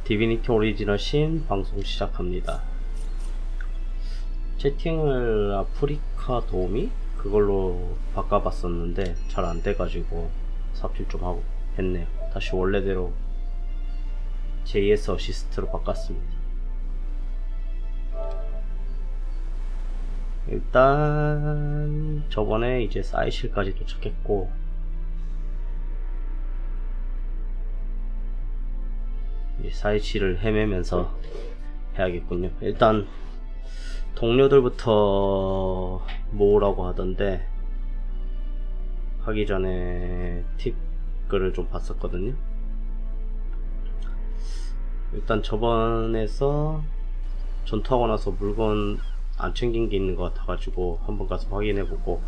디비니티 오리지널 신 방송 시작합니다. 채팅을 아프리카 도우미? 그걸로 바꿔봤었는데 잘 안돼가지고 삽질 좀 하고 했네요. 다시 원래대로 JS 어시스트로 바꿨습니다. 일단 저번에 이제 사이실까지 도착했고 사이실을 헤매면서 해야겠군요. 일단 동료들부터 모으라고 하던데 하기 전에 팁 글을 좀 봤었거든요. 일단 저번에서 전투하고 나서 물건 안 챙긴 게 있는 것 같아가지고 한번 가서 확인해보고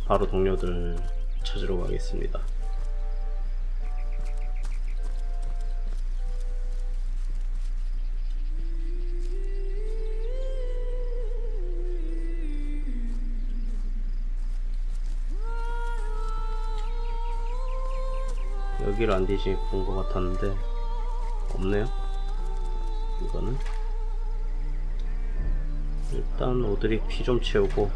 바로 동료들 찾으러 가겠습니다. 여기를 안 뒤지 본 것 같았는데 없네요. 이거는 일단 오드릭 피 좀 채우고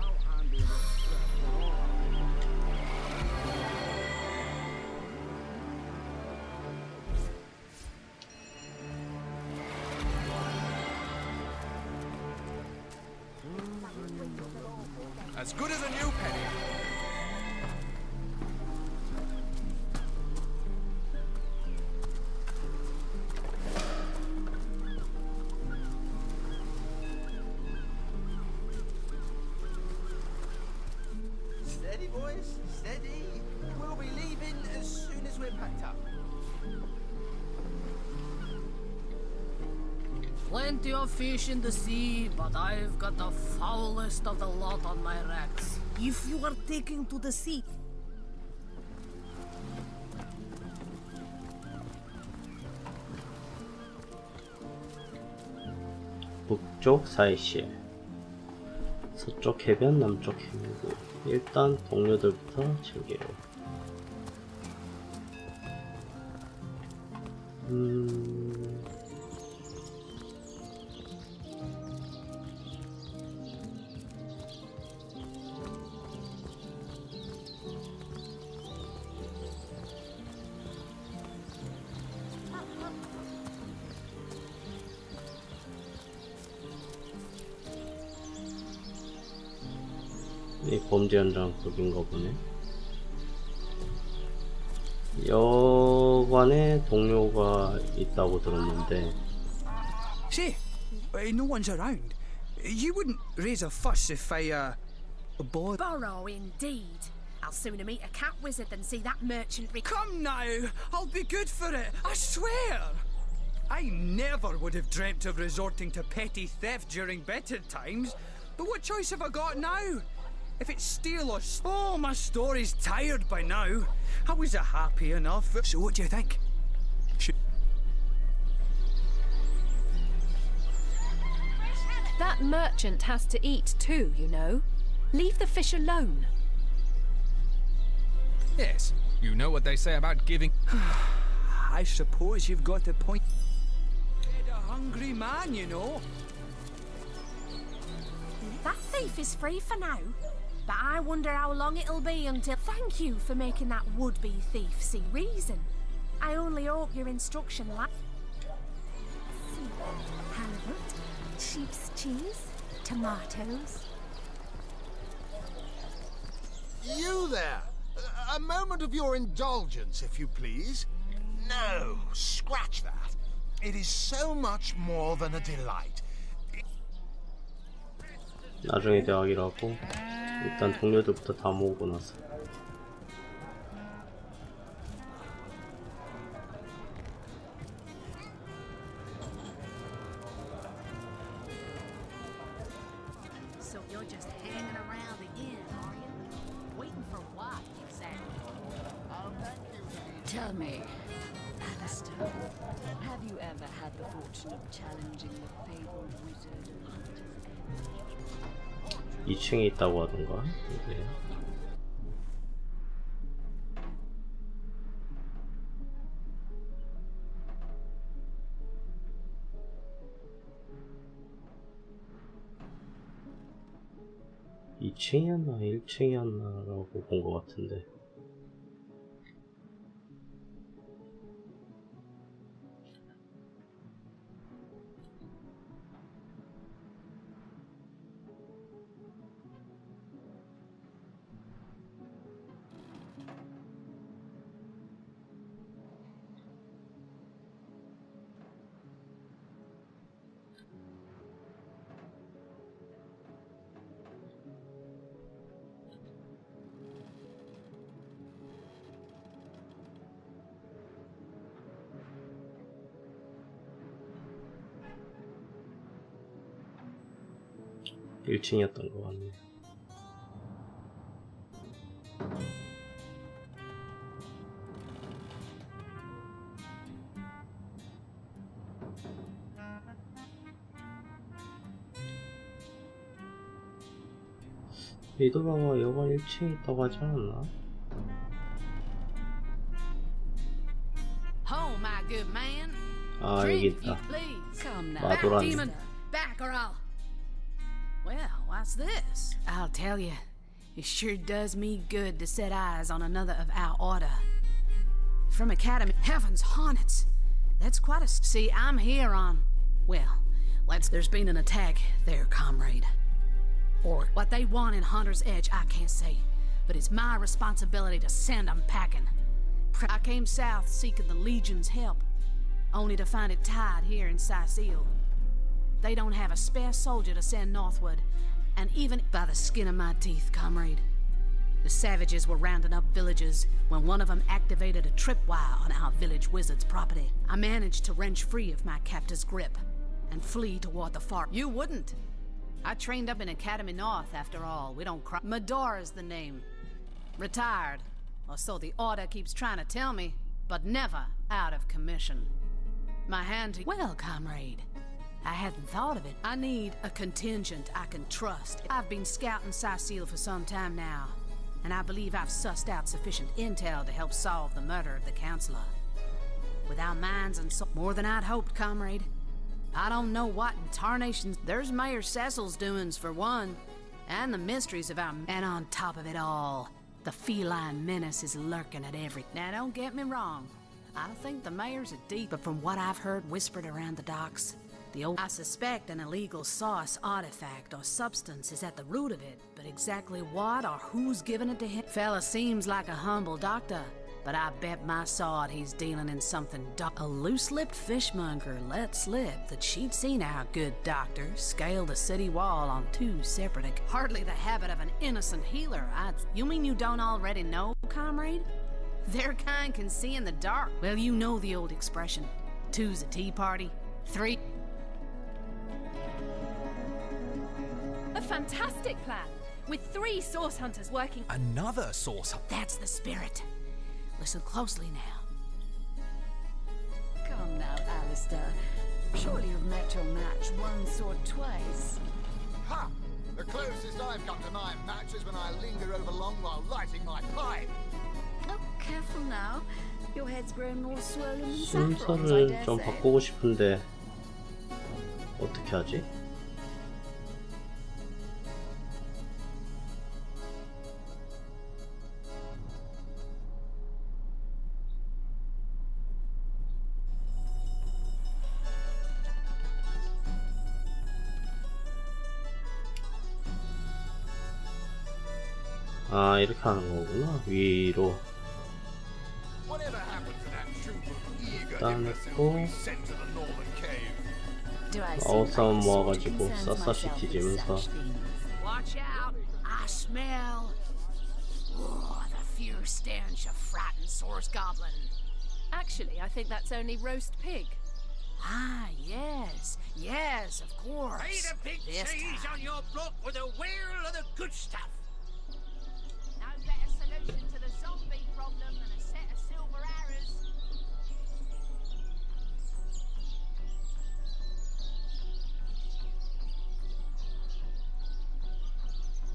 As good as a new penny. Steady, boys, steady. We'll be leaving as soon as we're packed up. Plenty of fish in the sea, but I've got the foulest of the lot on my racks. If you are taking to the sea, 북쪽 사이실, 서쪽 해변, 남쪽 해변. 일단 동료들부터 챙겨요. 이 범죄 현장 거긴가 보네. 여관에 동료가 있다고 들었는데. Say, no one's around. You wouldn't raise a fuss if I, Burrow, indeed. I'll sooner meet a cat wizard than see that merchant. Come now, I'll be good for it, I swear. I never would have dreamt of resorting to petty theft during better times, but what choice have I got now? If it's steal or oh, my story's tired by now. I was happy enough. So what do you think? That merchant has to eat too, you know. Leave the fish alone. Yes, you know what they say about giving. I suppose you've got a point. Fed a hungry man, you know. That thief is free for now. But I wonder how long it'll be until... Thank you for making that would-be thief see reason. I only hope your instruction halibut, sheep's cheese, tomatoes. You there! A moment of your indulgence, if you please. No, scratch that. It is so much more than a delight. 나중에 대화하기로 일단 동료들부터 다 모으고 나서 So you're just hanging around the inn, are you? Waiting for what, exactly? Tell me, Alistair, have you ever had the fortune of challenging the fabled wizard of Hunter's End? 2층에 있다고 하던가. 네. 2층이었나 1층이었나 라고 본 것 같은데. 일층이었던 것 같네요. 리더가 여관 1층에 있다고 하지 않았나? Oh, my good man. 아, 여기 Drink, 있다. you please. Come now. Back, 마도란. demon. Back or I'll... Well, what's this? I'll tell you. It sure does me good to set eyes on another of our order. From Academy... Heavens, hornets! That's quite a... See, I'm here on... Well, there's been an attack there, comrade. Or what they want in Hunter's Edge, I can't say. But it's my responsibility to send them packing. I came south seeking the Legion's help, only to find it tied here in Sicil. They don't have a spare soldier to send northward, and even by the skin of my teeth, comrade. The savages were rounding up villagers when one of them activated a tripwire on our village wizard's property. I managed to wrench free of my captor's grip and flee toward the far... You wouldn't. I trained up in Academy North, after all. We don't cry. Medora's the name. Retired. Or so the Order keeps trying to tell me, but never out of commission. My hand to... Well, comrade, I hadn't thought of it. I need a contingent I can trust. I've been scouting Sicil for some time now, and I believe I've sussed out sufficient intel to help solve the murder of the Counselor. With our minds and so... More than I'd hoped, comrade. I don't know what in tarnations... There's Mayor Cecil's doings, for one, and the mysteries of our... And on top of it all, the feline menace is lurking at every... Now, don't get me wrong. I think the mayor's a deep, but from what I've heard whispered around the docks, I suspect an illegal sauce, artifact, or substance is at the root of it, but exactly what or who's giving it to him? Fella seems like a humble doctor, but I bet my sword he's dealing in something A loose-lipped fishmonger let slip that she'd seen our good doctor scale the city wall on 2 separate... Hardly the habit of an innocent healer. You mean you don't already know, comrade? Their kind can see in the dark. Well, you know the old expression. 2's a tea party, 3... A fantastic plan, with 3 source hunters working. Another source. That's the spirit. Listen closely now. Come now, Alistair. Surely you've met your match once or twice. Ha! The closest I've come to my match is when I linger over long while lighting my pipe. Oh, careful now. Your head's grown more swollen than saffrons, I 순서를 dare 좀 say. 바꾸고 싶은데 어떻게 하지? 아, 이렇게 하는 거구나. 위로 Whatever happened to that troop of eager Done imbeciles it. we sent to the northern cave? Do I 마법 seem 싸움 like the sort 모아가지고 who concerns myself 샅샅이 with 뒤지면서 such things? Watch out! I smell... Oh, the fierce stench of frightened source goblin. Actually, I think that's only roast pig. Ah, yes. Yes, of course. Pay the big This cheese time. on your block with a wheel of the good stuff. No better solution to the zombie problem than a set of silver arrows.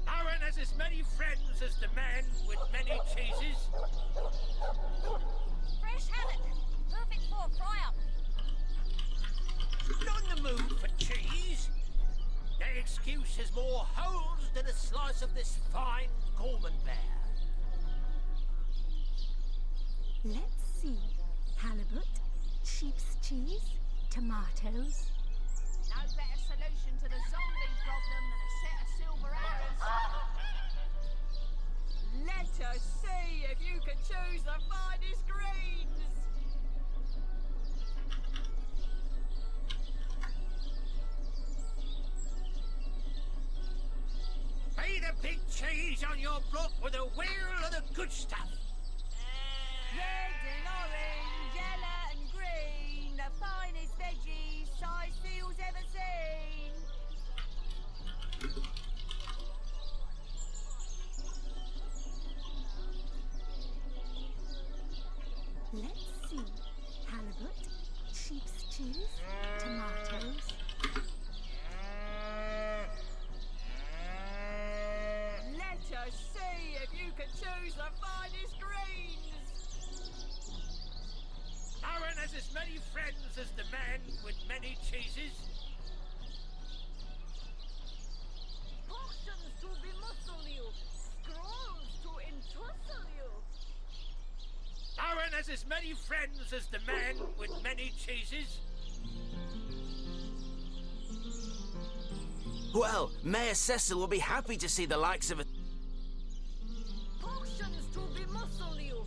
Aaron has as many friends as the man with many cheeses. Fresh haddock, perfect for a fry-up. Not in the mood for cheese. That excuse has more holes after a slice of this fine Gorman bear? Let's see. Halibut, sheep's cheese, tomatoes. No better solution to the zombie problem than a set of silver arrows. Let us see if you can choose the finest greens. Be the big cheese on your block with a wheel of the good stuff. Red and orange, yellow and green, the finest veggies Sicil's ever seen. Let's see. Halibut, sheep's cheese, tomatoes. Let us see if you can choose the finest greens. Aaron has as many friends as the man with many cheeses. Portions to bemuscle you, scrolls to entussle you. Aaron has as many friends as the man with many cheeses. Well, Mayor Cecil will be happy to see the likes of a... Portions to bemuscle you,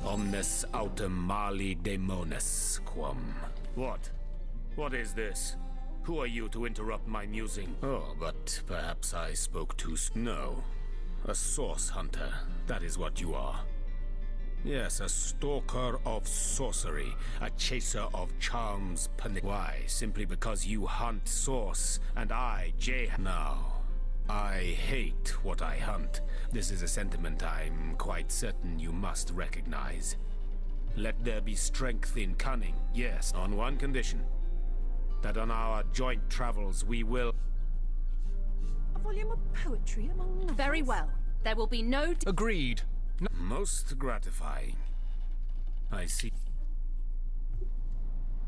Omnes autem mali demonis quam. What? What is this? Who are you to interrupt my musing? Oh, but perhaps I spoke too soon. No. A source hunter. That is what you are. Yes, a stalker of sorcery. A chaser of charms. Why? Simply because you hunt source, and I, J. Now, I hate what I hunt. This is a sentiment I'm quite certain you must recognize. Let there be strength in cunning, yes, on one condition. That on our joint travels we will... A volume of poetry among novels. Very well. There will be no... Agreed. Most gratifying. I see.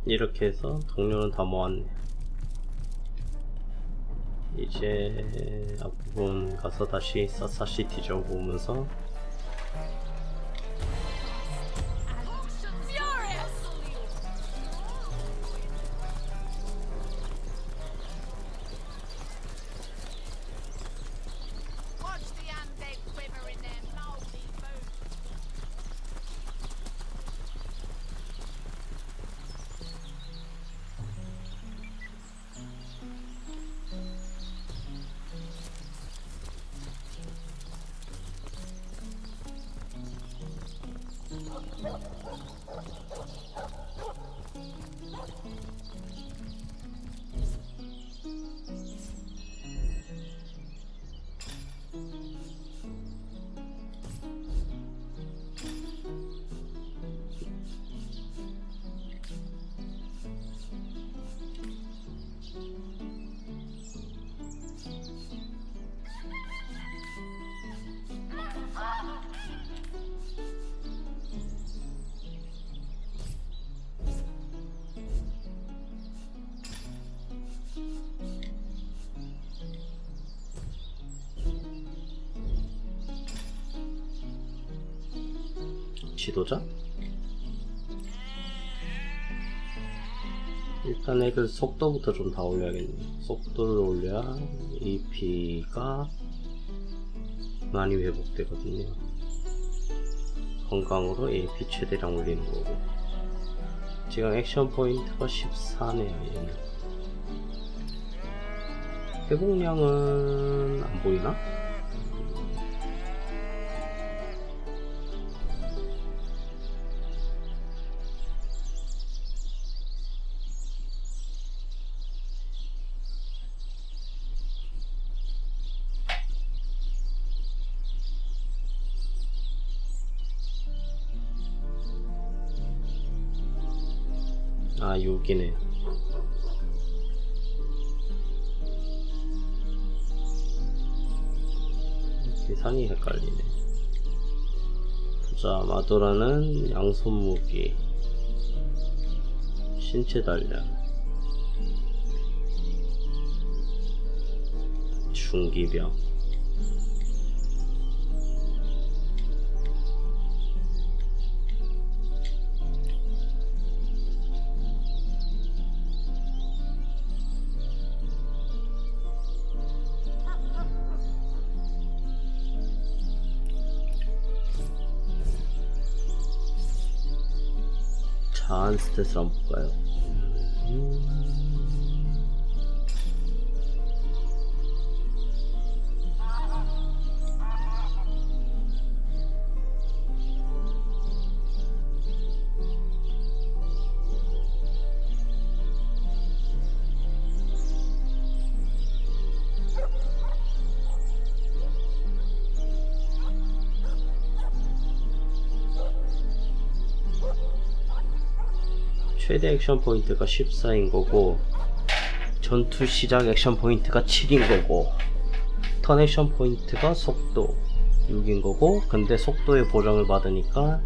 이렇게 해서 동료는 다 모았네. 이제 앞부분 가서 다시 사사시티 저고 오면서 Watch the undead quiver in their moldy boots. 지도자? 일단 애들 속도부터 좀 다 올려야겠네. 속도를 올려야 AP가 많이 회복되거든요. 건강으로 AP 최대량 올리는 거고. 지금 액션 포인트가 14네요. 얘는 회복량은 안 보이나? 아, 6이네. 계산이 헷갈리네. 보자, 마도라는 양손무기. 신체 단련, 중기병, 자한 스탯을 한번 볼까요? 최대 액션 포인트가 14인 거고, 전투 시작 액션 포인트가 7인 거고, 턴 액션 포인트가 속도 6인 거고, 근데 속도의 보정을 받으니까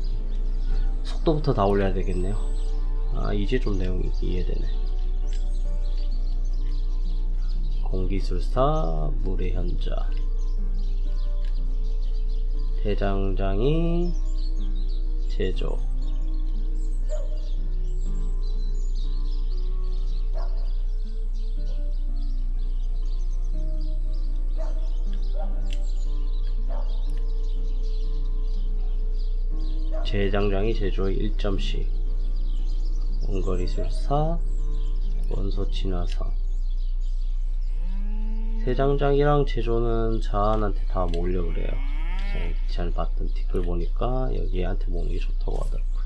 속도부터 다 올려야 되겠네요. 아, 이제 좀 내용이 이해되네. 공기술사, 물의 현자, 대장장이, 제조, 대장장이 제조의 1점씩, 원거리술사, 원소 진화사. 대장장이랑 제조는 자한한테 다 몰려 그래요. 제가 봤던 댓글 보니까 여기한테 모으는 게 좋다고 하더라고요.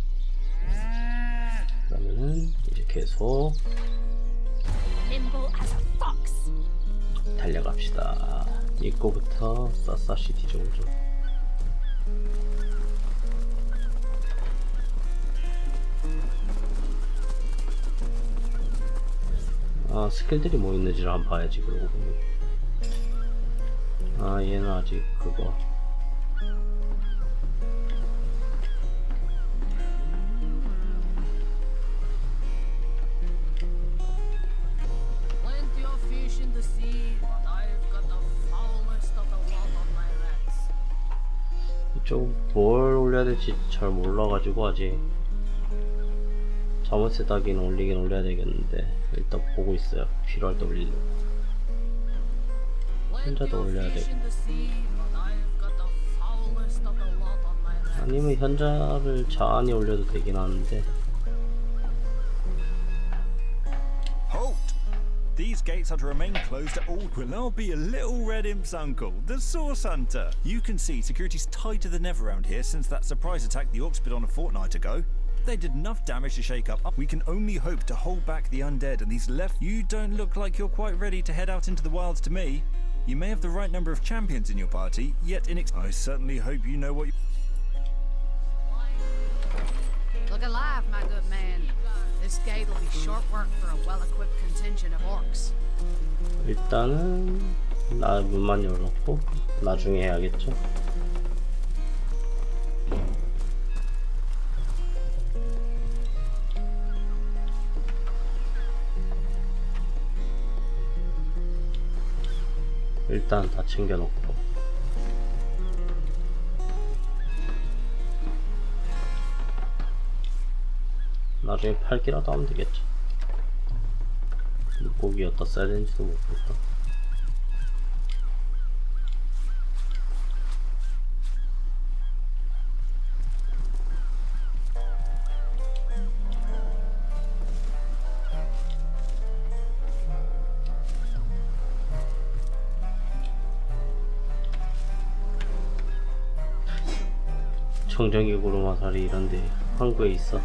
그러면은 이제 계속 달려갑시다. 입구부터 샅샅이 뒤져보죠. 아, 스킬들이 뭐 있는지를 한번 봐야지. 그러고 보니, 아, 얘는 아직 그거 이쪽 뭘 올려야 될지 잘 몰라가지고 아직 자물쇠 따기는 올리긴 올려야 되겠는데, 일단 보고 있어요. 필요할 때 올리려고. 현자도 올려야 되고, 아니면 현자를 자한이 올려도 되긴 하는데. Halt! These gates are to remain closed at all. Will now be a little red imp's uncle, the Source Hunter. You can see security's tied to the nether around here since that surprise attack the Orcs did on a fortnight ago. They did enough damage to shake up. We can only hope to hold back the undead, and these left. You don't look like you're quite ready to head out into the wilds to me. You may have the right number of champions in your party, yet I certainly hope you know what you... Look alive, my good man. This gate will be short work for a well-equipped contingent of orcs. 일단은 문만 열어놓고 나중에 해야겠죠. 일단 다 챙겨놓고, 나중에 팔기라도 하면 되겠죠. 물고기 어디다 써야 되는지도 모르겠다. 청정기 구름화살이 이런데 항구에 있어.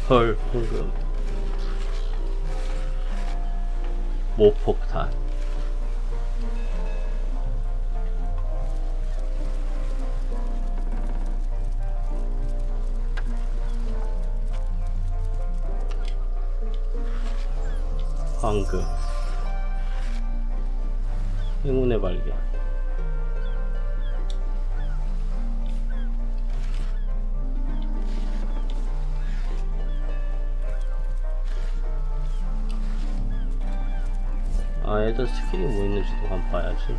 헐, 황금. 모폭탄. 황금. 행운의 발견. 아, 애들 스킬이 뭐 있는지도 한번 봐야지.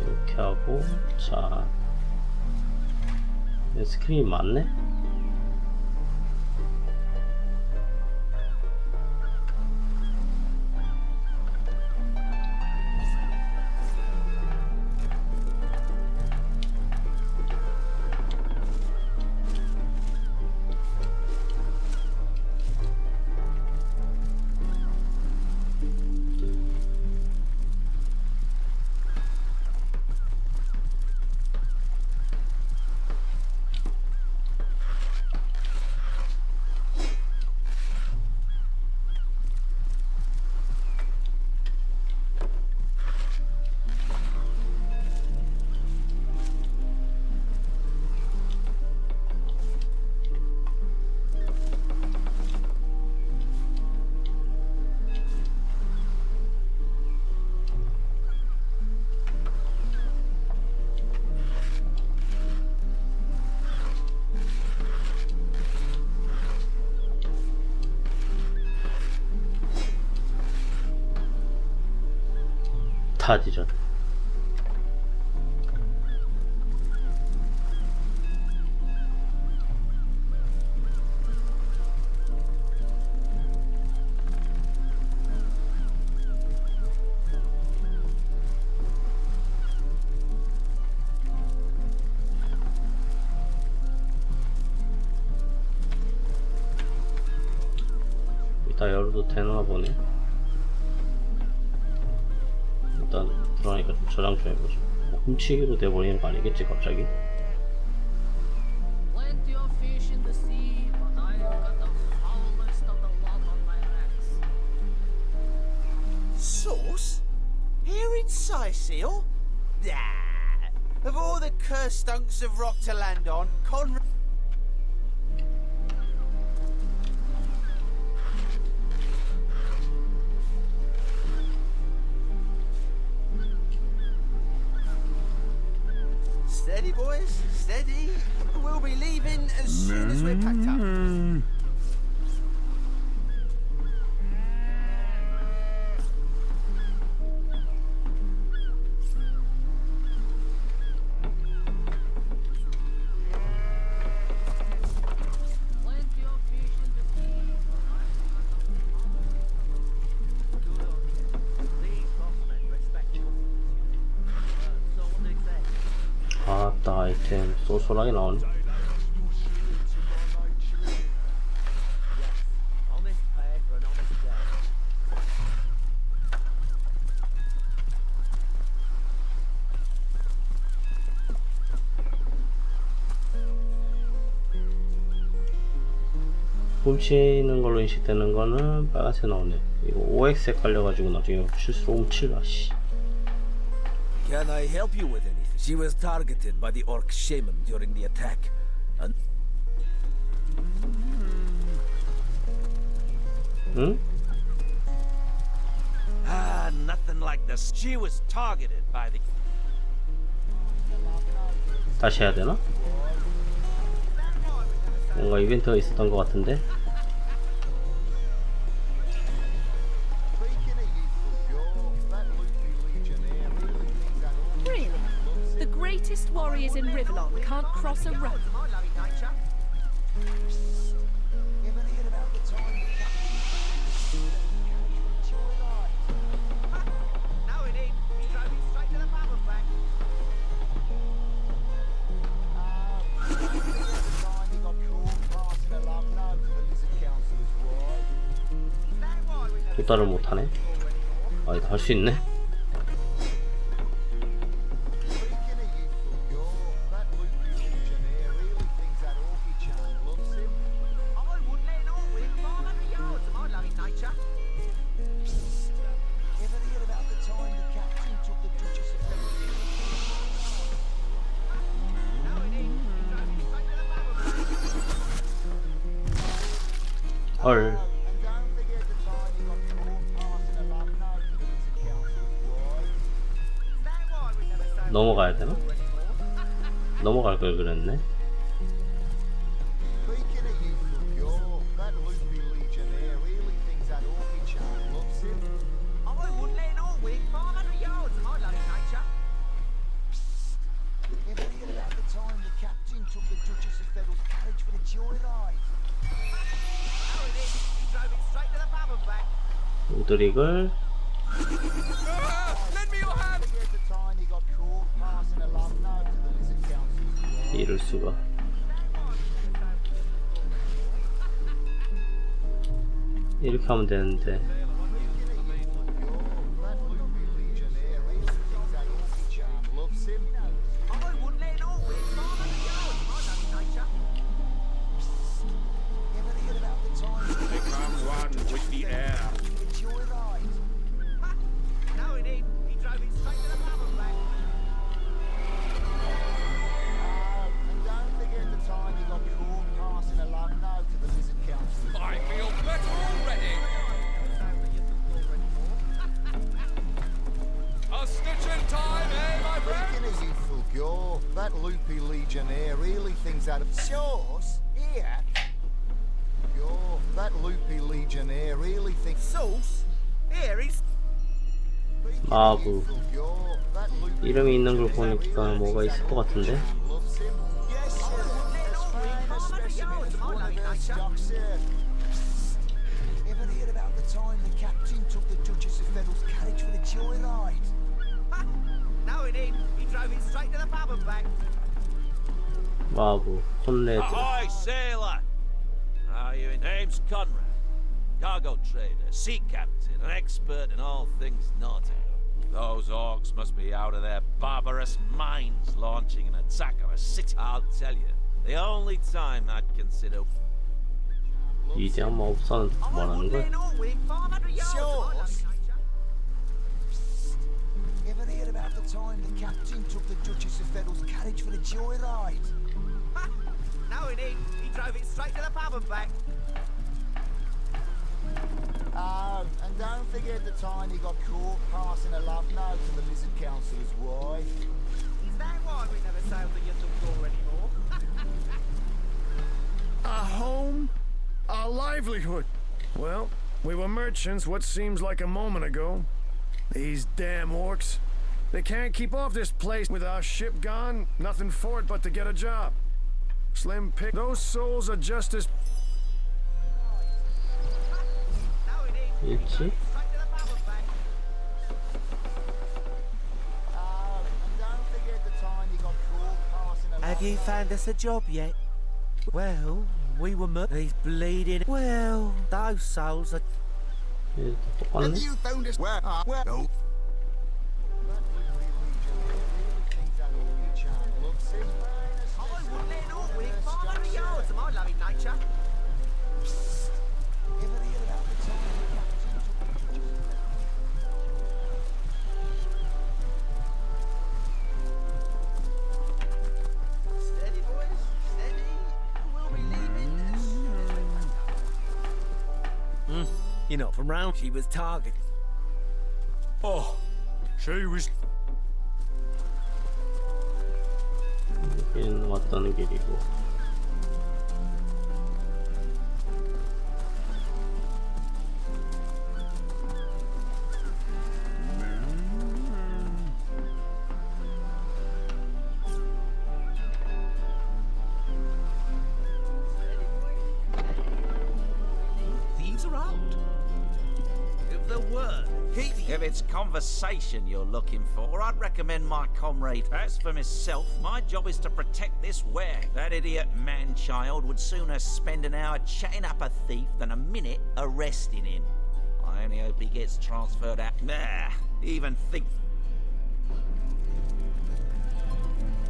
이렇게 하고, 자, 스크린이 맞네? 다 뒤졌네. 이따 열어도 되나 보네. 일단 들어가니까 좀 저장 좀 해보죠. 뭐 훔치기로 돼버리는 거 아니겠지 갑자기? Plenty of fish in the sea, but I've got the foulest of the lot on my hands. Sauce? Here in Sicil? Nah. Of all the cursed stunks of rock to land on, Conrad. Steady, boys, steady. We'll be leaving as soon as we're packed up. Plenty of fish in the sea, but I've got the These bossmen respect you. So what they say? 아따 아이템 쏠쏠하게 나오네. Honest pay for an honest day. 훔치는 걸로 인식되는 거는 빨간색 나오네. 이거 OX 헷갈려가지고 나중에 실수로 훔칠라 씨. Can I help you with anything? She was targeted by the orc shaman during the attack. And 응? Nothing like this. She was targeted by the. 다시 해야 되나? 뭔가 이벤트가 있었던 것 같은데. Really? The greatest warriors in Rivellon can't cross a road? Now it ain't. He drove me straight to the power plant. 도달을 못하네. 아니다, 할 수 있네. 헐. 넘어가야 되나? 넘어갈 걸 그랬네. 우드릭을 이럴 수가. 이렇게 하면 되는데. That loopy legionnaire really thinks out of sauce here. That loopy legionnaire really thinks sauce here is. 마부. 이름이 있는 걸 보니까 뭐가 있을 것 같은데. Ever heard about the time the captain took the Duchess of Federal's carriage for the joyride? No, he didn't. He drove it straight to the pub and back. 마부, 콘레드. Ahoy, sailor! Your name's Conrad. Cargo trader, sea captain, an expert in all things nautical. Those orcs must be out of their barbarous minds launching an attack on a city. I'll tell you, the only time I'd consider... 이제야 마법사는 뭐라는 거야? Ever heard about the time the captain took the Duchess of Federal's carriage for the joyride? No, he didn't. He drove it straight to the pub and back. Oh, and don't forget the time he got caught passing a love note to the Lizard Councillor's wife. Is that why we never sailed the Yattle anymore? A home? A livelihood? Well, we were merchants what seems like a moment ago. These damn orcs. They can't keep off this place with our ship gone. Nothing for it but to get a job. Slim pick. Those souls are just as... 있지? Have you found us a job yet? Well, we were these bleeding. Well, those souls are. Have you found us? Well, no. You're not from round. She was targeted. Oh, she was... 여기는 왔던 길이고. Thieves are out. If there were, If it's conversation you're looking for, I'd recommend my comrade. As for myself, my job is to protect this ware. That idiot man-child would sooner spend an hour chatting up a thief than a minute arresting him. I I only hope he gets transferred out. Nah, even think.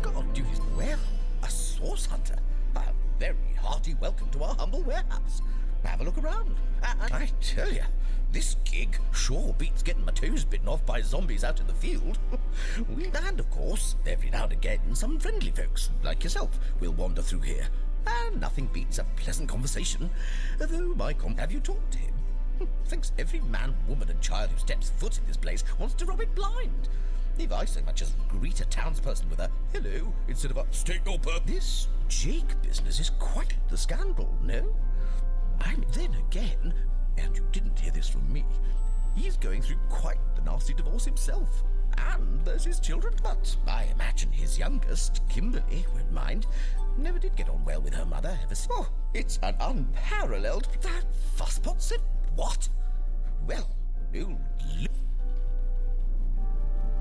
God, you well, a source hunter. A very hearty welcome to our humble warehouse. Have a look around. I tell you, this gig sure beats getting my toes bitten off by zombies out in the field. And of course, every now and again, some friendly folks, like yourself, will wander through here. And nothing beats a pleasant conversation. Though have you talked to him? Thinks every man, woman and child who steps foot in this place wants to rob it blind. If I so much as greet a townsperson with a hello instead of a state your purpose. This Jake business is quite the scandal, no? I mean, then again, and you didn't hear this from me, he's going through quite the nasty divorce himself. And there's his children, but I imagine his youngest, Kimberly, won't mind. Never did get on well with her mother ever since. Oh, it's an unparalleled... That fusspot said what? Well, you'll...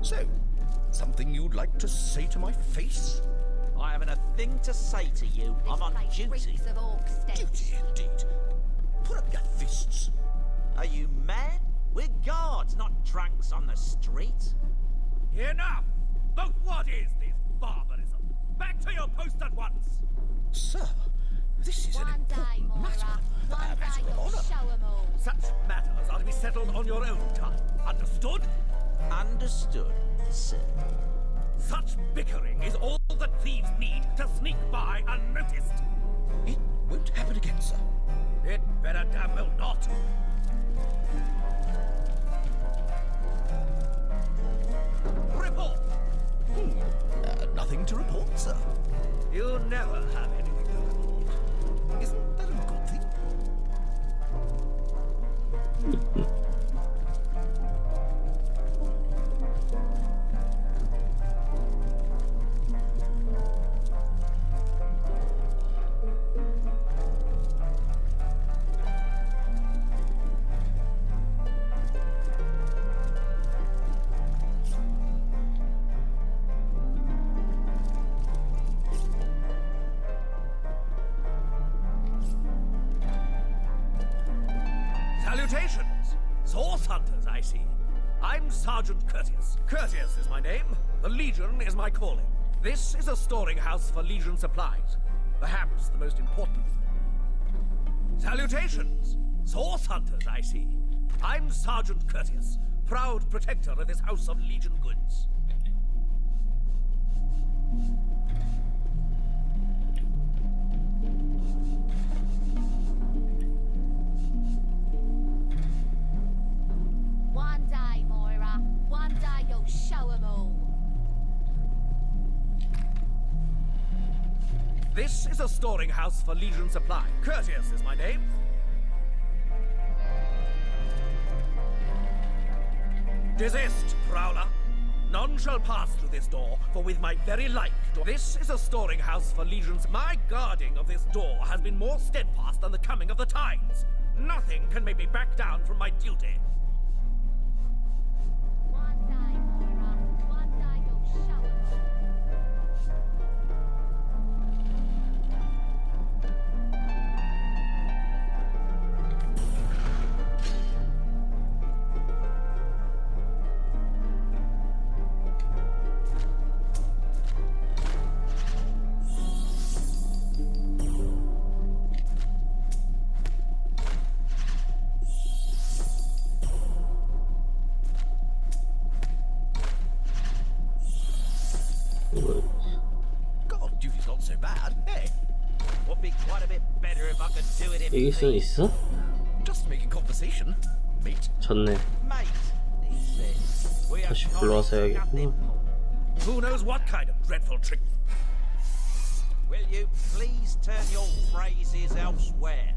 So, something you'd like to say to my face? I haven't a thing to say to you. I'm on duty. Duty indeed. Put up your fists. Are you mad? We're guards, not drunks on the street. Enough! But what is this barbarism? Back to your post at once! Sir, this is an important matter. A matter of honor. Such matters are to be settled on your own time. Understood? Understood, sir. Such bickering is all that thieves need to sneak by unnoticed. It won't happen again, sir. It better damn well not. Report! Nothing to report, sir. You never have anything to report. Isn't that a good thing? Salutations! Source hunters, I see. I'm Sergeant Curtius. Curtius is my name. The Legion is my calling. This is a storing house for Legion supplies. Perhaps the most important. Salutations! Source hunters, I see. I'm Sergeant Curtius, proud protector of this house of Legion goods. One day, Moira. One day you'll show 'em all. This is a storing house for Legion supply. Curtius is my name. Desist, prowler. None shall pass through this door, for with my very life... This is a storing house for Legions. My guarding of this door has been more steadfast than the coming of the tides. Nothing can make me back down from my duty. One day, Moira. One day you'll show 'em all. God, duty's not so bad. Hey, Would be quite a bit better if I could do it in 이길 수 peace. 있어? just making conversation, mate. 졌네. Mate, he said. We are 다시 told 불러와서 해야겠구나. nothing more. Who knows what kind of dreadful trick... Will you please turn your phrases elsewhere?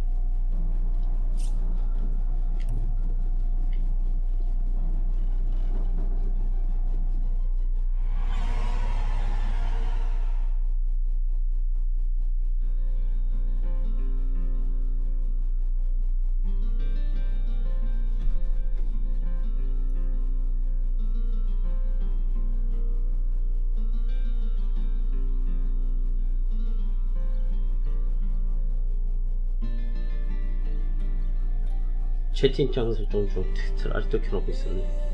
채팅창 설정 중 텍스트를 아직도 켜놓고 있었네.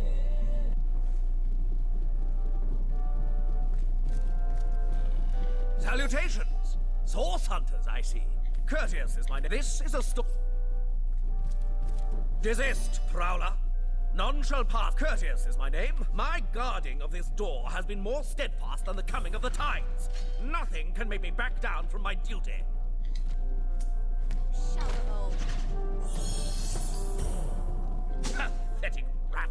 Salutations! Source hunters, I see. Courteous is my name. This is a Desist, prowler. None shall pass. Courteous is my name. My guarding of this door has been more steadfast than the coming of the tides. Nothing can make me back down from my duty. Pathetic rat.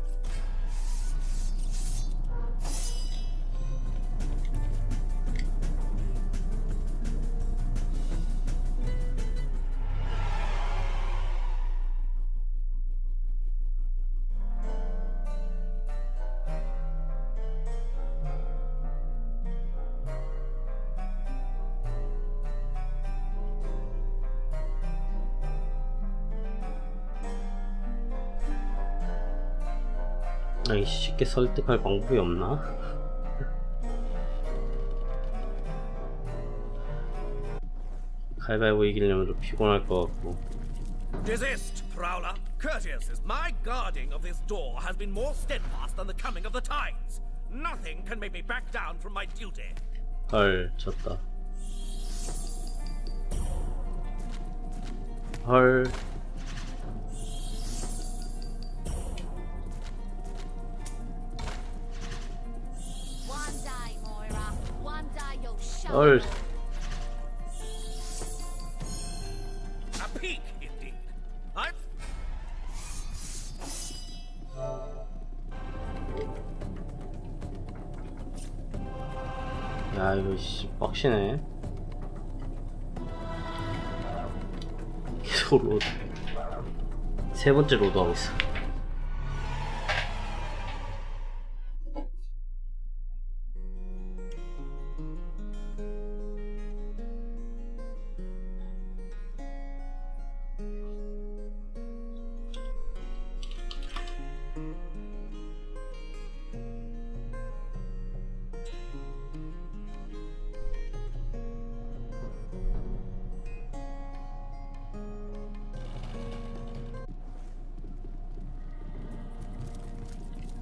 아니, 쉽게 설득할 방법이 없나? 가위바위보 이기려면 좀 피곤할 것 같고. Desist, prowler. Courteous is my guarding of this door has been more steadfast than the coming of the tides. Nothing can make me back down from my duty. 헐, 졌다. 헐. 헐. A peak, indeed. I'm. 야, 이거 씨 빡시네. 계속 로드. 세 번째 로드 하고 있어.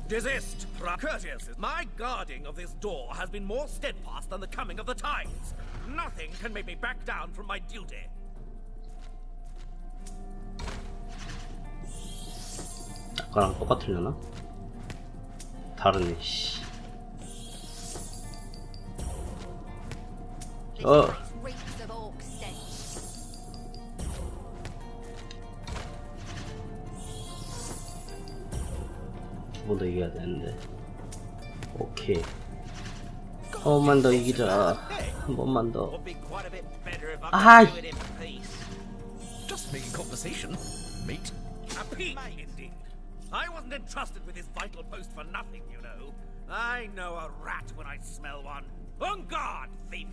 Desist, Courteous. My guarding of this door has been more steadfast than the coming of the tides. Nothing can make me back down from my duty. 아까랑 똑같으려나? 다르네, 씨. 한 번 더 이겨야 되는데. 오케이. 한 번만 더 이기자. 한 번만 더. 아이. Just making conversation, mate. A peak, indeed. I wasn't entrusted with this vital post for nothing, you know. I know a rat when I smell one. On guard, thief!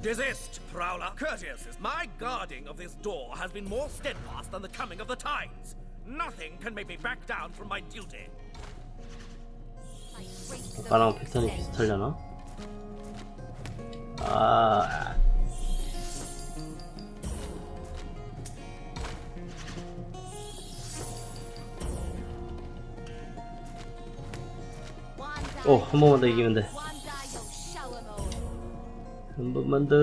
Desist, prowler. Courteous is my guarding of this door has been more steadfast than the coming of the tides. Nothing can make me back down from my duty. 아까랑 패턴이 비슷하려나? 아. 오, 한 번만 더 이기면 돼. 한 번만 더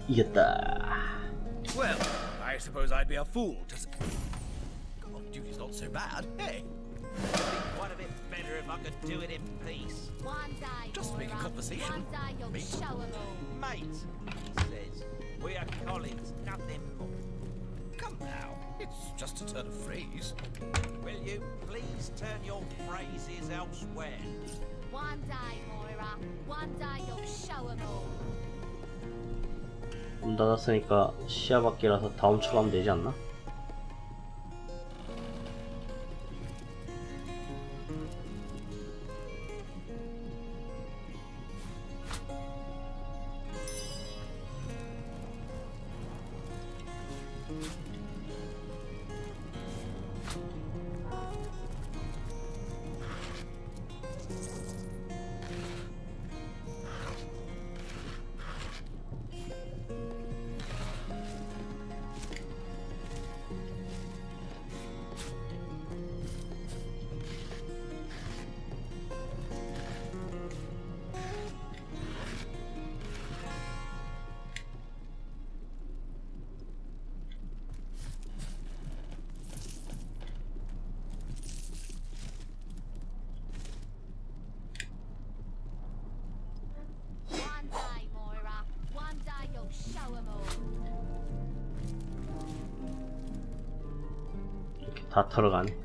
이겼다. Well, I suppose I'd be a fool to. God, duty's not so bad. Hey. It'd be quite a bit better if I could do it in peace. Just making conversation, mate. Mate, he says. We are colleagues, nothing more. Come now. It's just a turn of phrase. Will you please turn your phrases elsewhere? One day, Moira. One day you'll show 'em all. 문 닫았으니까 시야 밖이라서 다음 주 가면 되지 않나? One day, Moira. One day you'll show 'em all. 이렇게 다 털어가네.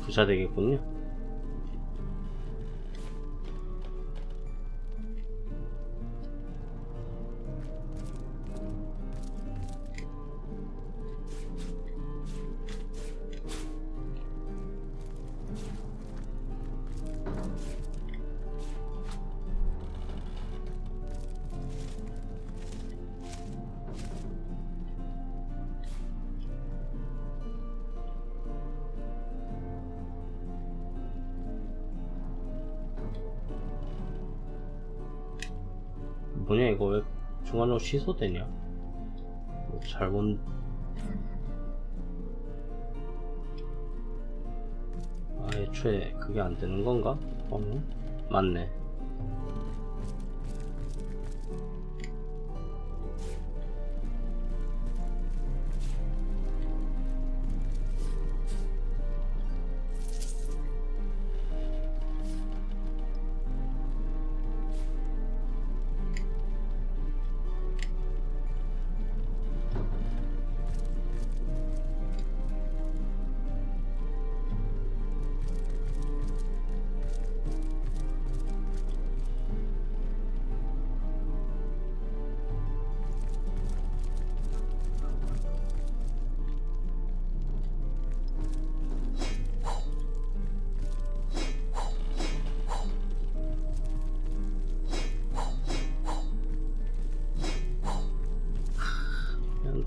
부자 되겠군요. 뭐냐 이거 왜 중간으로 취소되냐? 뭐 잘못 애초에 그게 안 되는 건가? 맞네.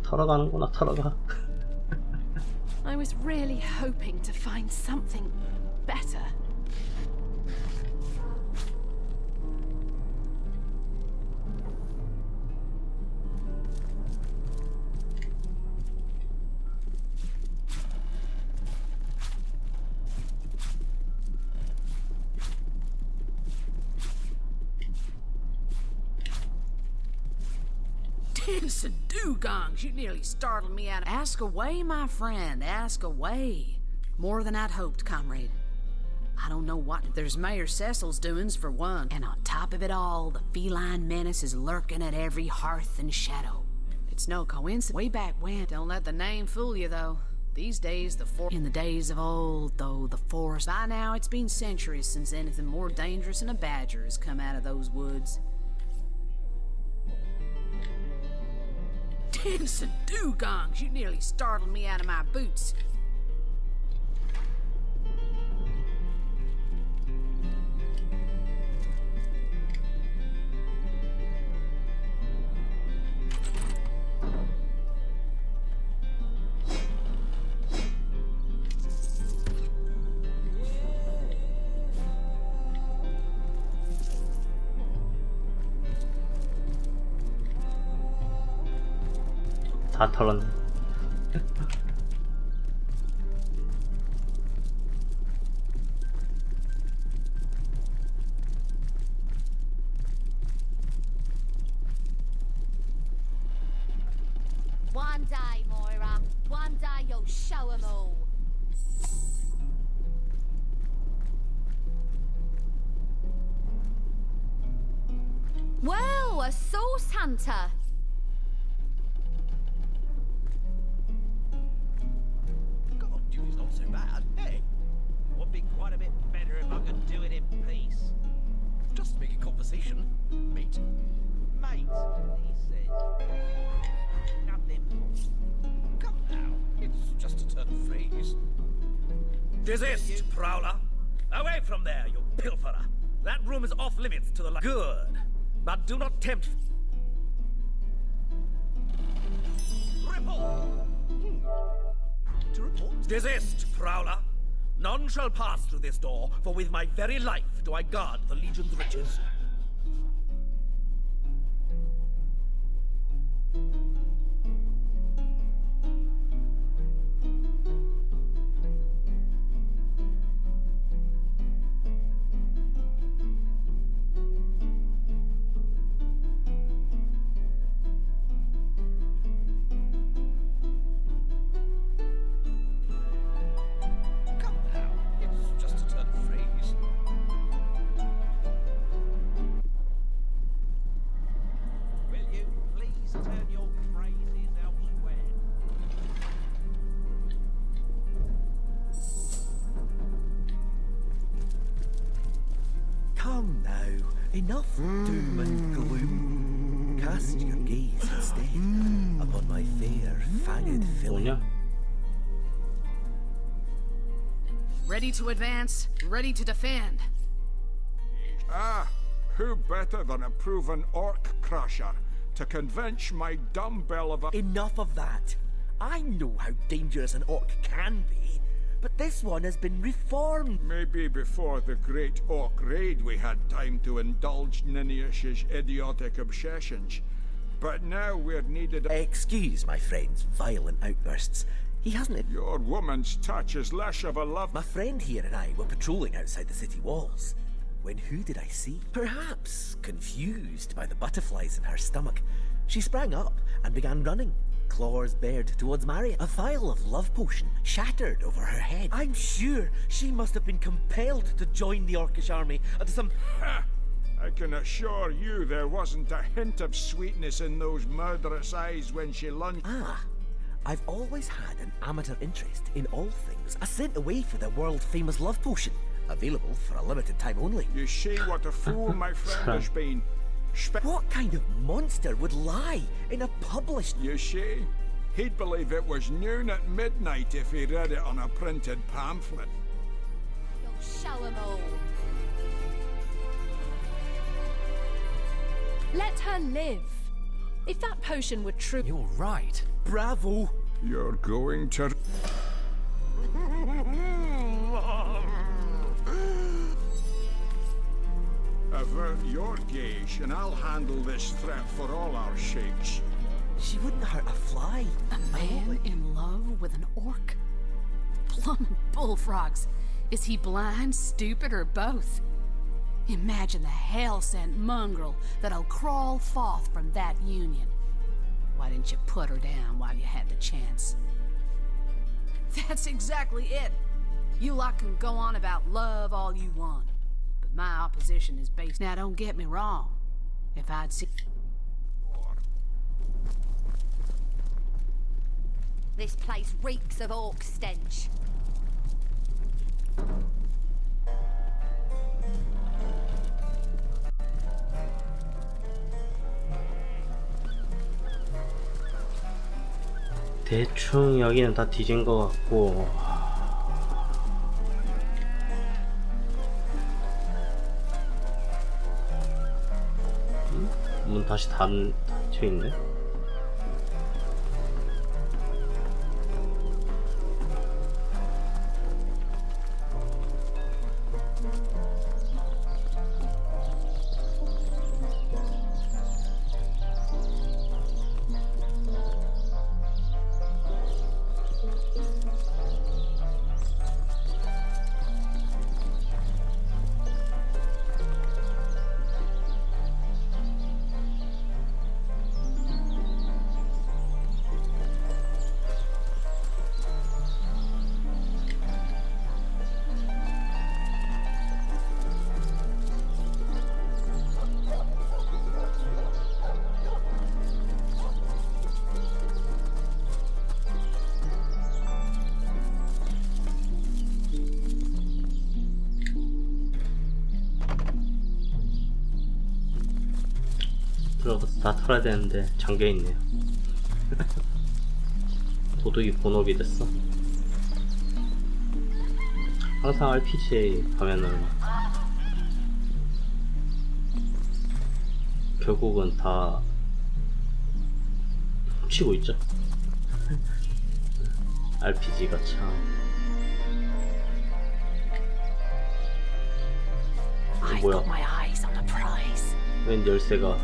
털어가는구나, 털어가. I was really hoping to find something better. Dugongs, you nearly startled me out. Ask away, my friend, ask away. More than I'd hoped, comrade. I don't know what. There's Mayor Cecil's doings, for one. And on top of it all, the feline menace is lurking at every hearth and shadow. It's no coincidence. Way back when. Don't let the name fool you, though. These days, in the days of old, though, the forest. By now, it's been centuries since anything more dangerous than a badger has come out of those woods. Tinson dugongs, you nearly startled me out of my boots. 다 털었네. One day, Moira. One day you'll show 'em all. Well, a source hunter. is not so bad. Hey, Would be quite a bit better if I could do it in peace. just making conversation, mate. Mate, he says. Nothing more. Come now, it's just a turn of phrase. Desist, prowler. Away from there, you pilferer. That room is off limits to the good, but do not tempt. Report. To report. Desist, prowler. None shall pass through this door, for with my very life do I guard the Legion's riches. Come now, it's just a turn of phrase. Will you please turn your praises elsewhere? Come now, enough doom and gloom. Cast your gaze instead upon my fair, fanged filly. 뭐냐? Ready to advance, ready to defend. Ah, who better than a proven orc crusher to convince my dumbbell of a... Enough of that. I know how dangerous an orc can be, but this one has been reformed. Maybe before the great orc raid we had time to indulge Ninius's idiotic obsessions. But now we're needed... Excuse my friend's violent outbursts. He hasn't... Your woman's touch is less of a love... My friend here and I were patrolling outside the city walls, when who did I see? Perhaps confused by the butterflies in her stomach, she sprang up and began running, claws bared towards Marion. A vial of love potion shattered over her head. I'm sure she must have been compelled to join the Orcish army and some... Ha! I can assure you there wasn't a hint of sweetness in those murderous eyes when she lunged... Ah, I've always had an amateur interest in all things. I sent away for the world-famous love potion, available for a limited time only. You see what a fool my friend has been. What kind of monster would lie in a published... You see? He'd believe it was noon at midnight if he read it on a printed pamphlet. You'll show 'em all. Let her live. If that potion were true... You're right. Bravo! You're going to... Avert your gaze and I'll handle this threat for all our sakes. She wouldn't hurt a fly. A man in love with an orc? Plummin' bullfrogs. Is he blind, stupid, or both? Imagine the hell-sent mongrel that'll crawl forth from that union. Why didn't you put her down while you had the chance? That's exactly it. You lot can go on about love all you want, but my opposition is based... Now, don't get me wrong. If I'd see... This place reeks of orc stench. 대충 여기는 다 뒤진 것 같고 문 다시 닫혀있네. 들어가서 다 털어야 되는데 잠겨있네요. 도둑이 본업이 됐어. 항상 RPG에 가면은 결국은 다 훔치고 있죠. RPG가 참. 뭐야? 웬 열쇠가?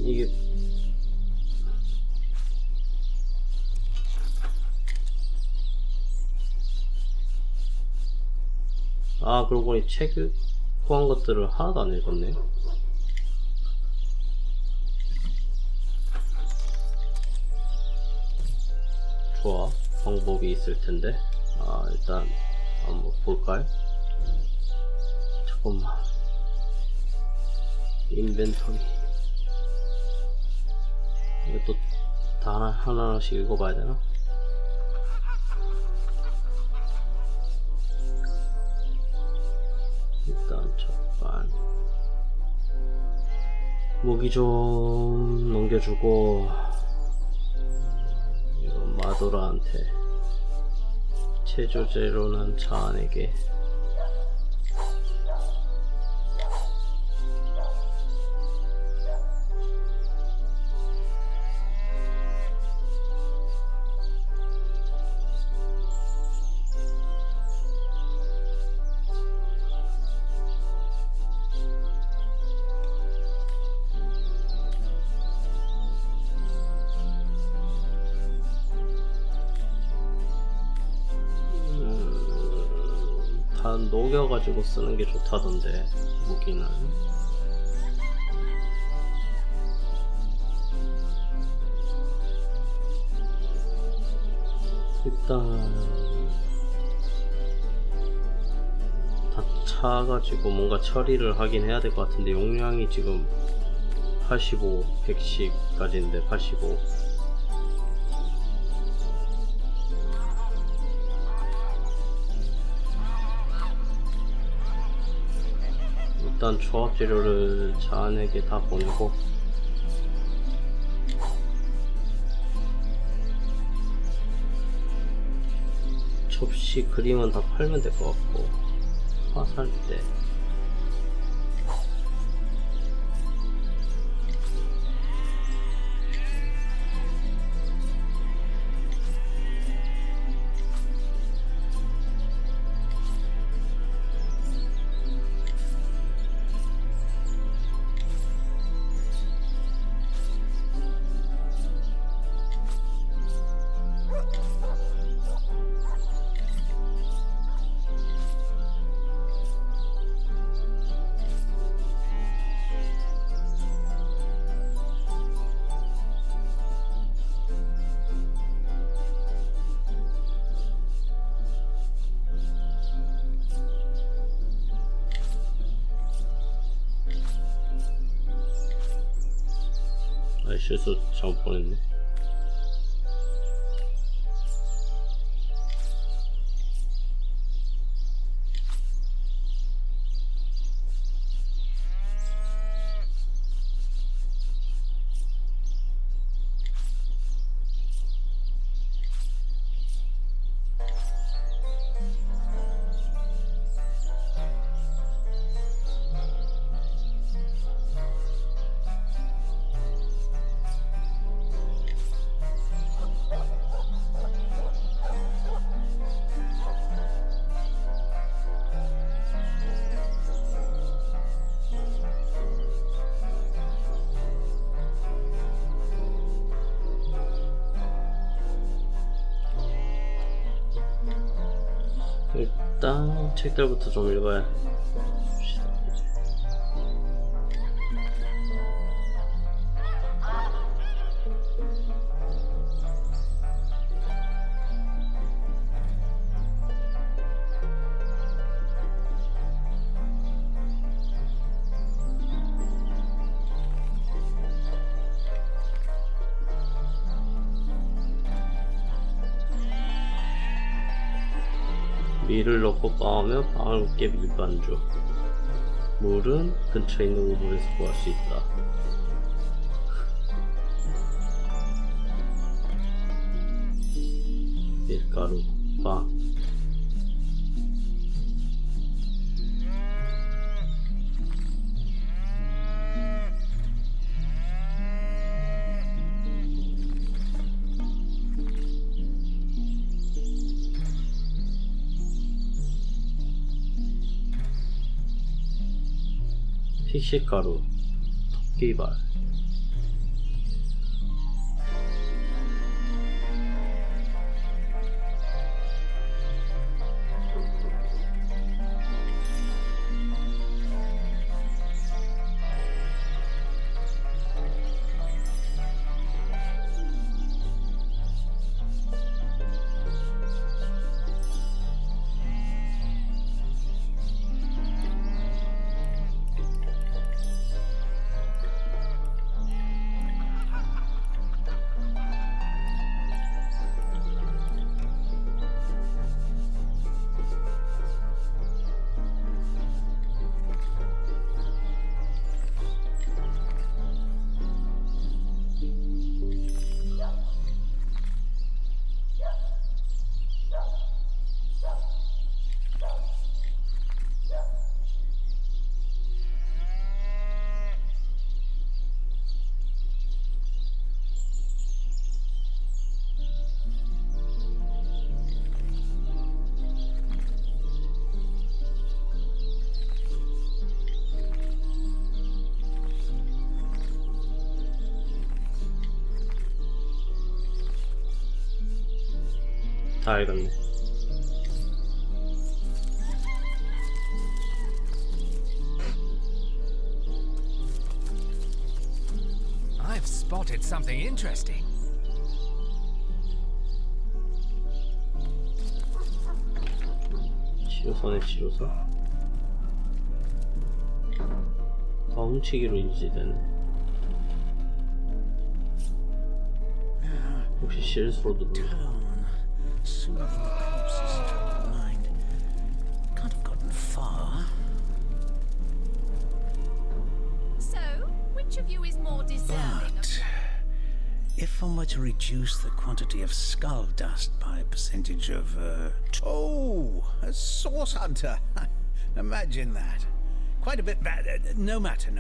이게 그러고 보니 책 구한 것들을 하나도 안 읽었네. 좋아, 방법이 있을 텐데. 일단 한번 볼까요? 잠깐만. 인벤토리. 이것도 다 하나씩 읽어봐야 되나? 일단 첫판 무기 좀 넘겨주고, 이건 마도라한테, 체조제로는 자안에게. 다 녹여가지고 쓰는 게 좋다던데, 무기는. 일단 다 차가지고 뭔가 처리를 하긴 해야 될 것 같은데, 용량이 지금 85, 110까지인데 85. 일단 조합 재료를 자안에게 다 보내고, 접시 그림은 다 팔면 될 것 같고, 화살대 실수 잘못 보냈네. 일단 책들부터 좀 읽어야. 밀을 넣고 빻으면 빵을 으깨 밀반죽. 물은 근처에 있는 우물에서 구할 수 있다. 밀가루, 빵. 픽시가루, 토끼발. 다 읽었네. I've spotted something interesting. 치료선의 치료서. 더 훔치기로 인지되네. 혹시 실수로 누르나? Soothing corpses troubled mind. Can't have gotten far. So, which of you is more deserving But if one were to reduce the quantity of skull dust by a percentage of, Oh, a source hunter. Imagine that. Quite a bit bad. No matter.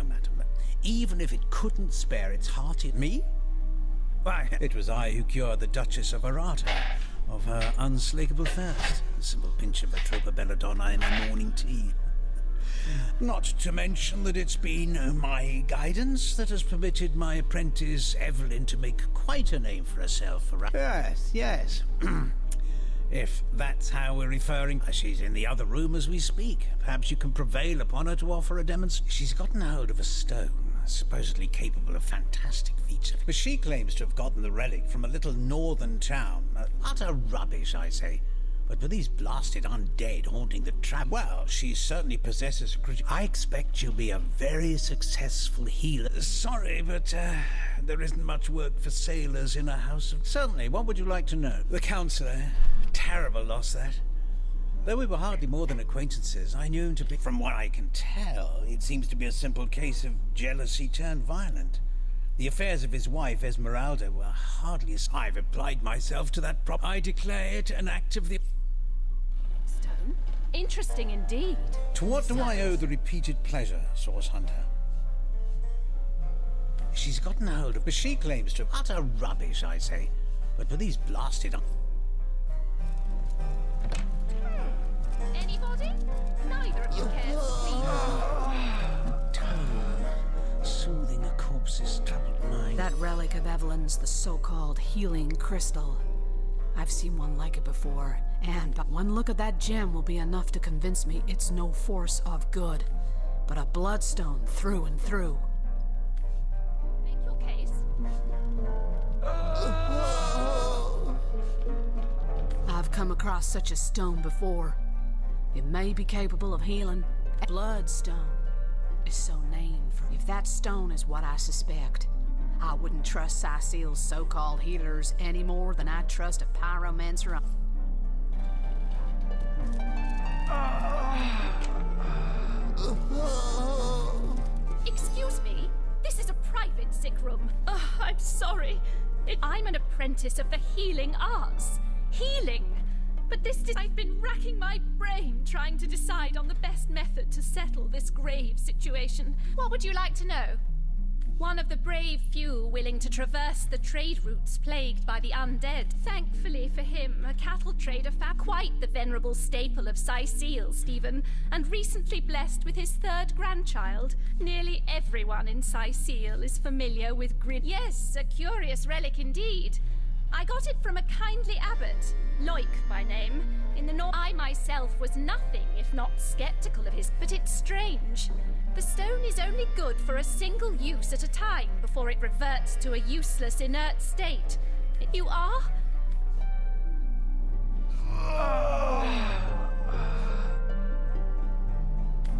Even if it couldn't spare its heart in me? Why, it was I who cured the Duchess of Arata of her unslakable thirst. A simple pinch of Atropa belladonna in her morning tea. Not to mention that it's been my guidance that has permitted my apprentice Evelyn to make quite a name for herself. Yes. If that's how we're referring, she's in the other room as we speak. Perhaps you can prevail upon her to offer a demonstration. She's gotten hold of a stone, supposedly capable of fantastic feats. But she claims to have gotten the relic from a little northern town. Utter rubbish, I say. But with these blasted undead haunting the trap, well, she certainly possesses a critical... I expect she'll be a very successful healer. Sorry, but there isn't much work for sailors in a house of... Certainly, what would you like to know? The counsellor. Terrible loss, that. Though we were hardly more than acquaintances, I knew him to be... From what I can tell, it seems to be a simple case of jealousy turned violent. The affairs of his wife, Esmeralda, were hardly as... I've applied myself to that prop. I declare it an act of the... Stone? Interesting indeed. To what do I owe the repeated pleasure, Source Hunter? She's gotten hold of... But she claims to... Utter rubbish, I say. But with these blasted... Anybody? Neither of you cares to see. Tone, soothing a corpse's troubled mind. That relic of Evelyn's, the so-called healing crystal. I've seen one like it before, and one look at that gem will be enough to convince me it's no force of good, but a bloodstone through and through. Make your case. I've come across such a stone before. It may be capable of healing. Bloodstone is so named for. If that stone is what I suspect, I wouldn't trust Cyseal's so-called healers any more than I'd trust a pyromancer. Excuse me, this is a private sick room. I'm sorry. I'm an apprentice of the healing arts. Healing! But I've been racking my brain trying to decide on the best method to settle this grave situation. What would you like to know? One of the brave few willing to traverse the trade routes plagued by the undead. Thankfully for him, a cattle trader found quite the venerable staple of Cyseal, Stephen, and recently blessed with his third grandchild. Nearly everyone in Cyseal is familiar with Yes, a curious relic indeed. I got it from a kindly abbot, Loik by name, in the north. I myself was nothing if not skeptical of his, but it's strange. The stone is only good for a single use at a time before it reverts to a useless, inert state. You are?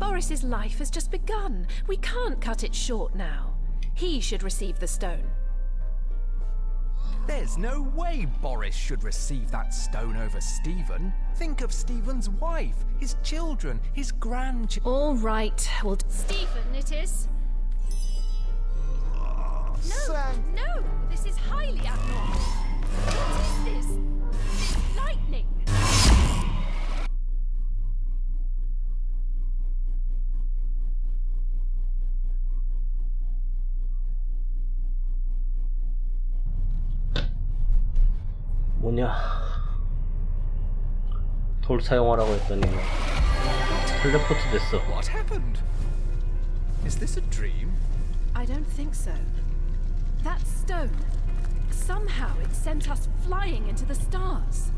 Boris's life has just begun. We can't cut it short now. He should receive the stone. There's no way Boris should receive that stone over Stephen. Think of Stephen's wife, his children, his grandchildren. All right, well... Stephen, it is. No, this is highly abnormal. What is this? This lightning. 뭐냐, 돌 사용하라고 했더니 텔레포트 됐어. What happened? Is this a dream? I don't think so. That stone, somehow it sent us flying into the stars.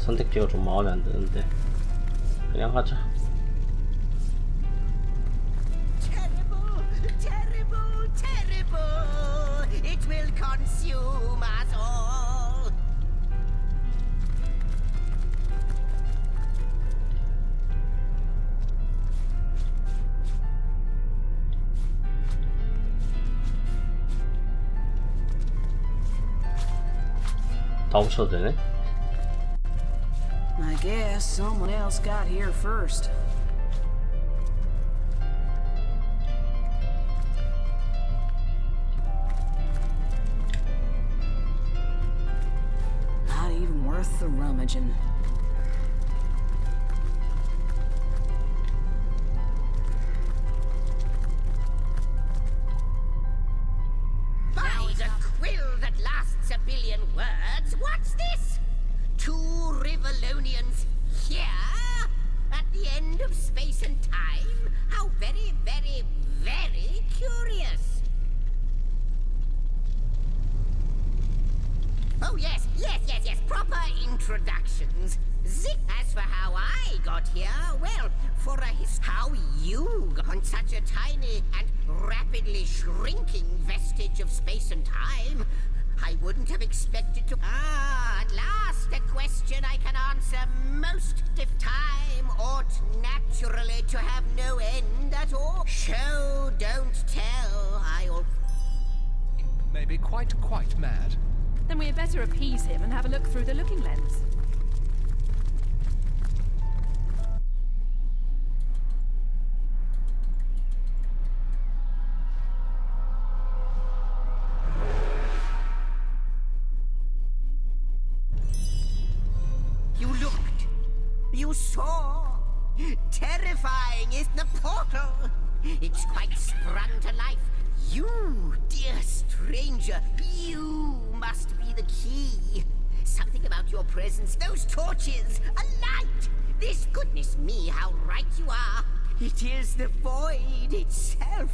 선택지가 좀 마음에 안 드는데 그냥 하자. Terrible, terrible, terrible. It will consume us all. 다 붙여도 되네? I guess someone else got here first. Not even worth the rummaging. By the quill that lasts a billion words, what's this? Two Rivalonians here? At the end of space and time? How very, very, very curious. Oh yes, proper introductions. Zip. As for how I got here, well, for how you got on such a tiny and rapidly shrinking vestige of space and time, I wouldn't have expected to... at last, a question I can answer most if time ought naturally to have no end at all. Show, don't tell, I'll... May be quite mad. Then we had better appease him and have a look through the looking lens. you saw. Terrifying is the portal. It's quite sprung to life. You, dear stranger, you must be the key. Something about your presence, those torches, a light. This, goodness me, how right you are. It is the void itself.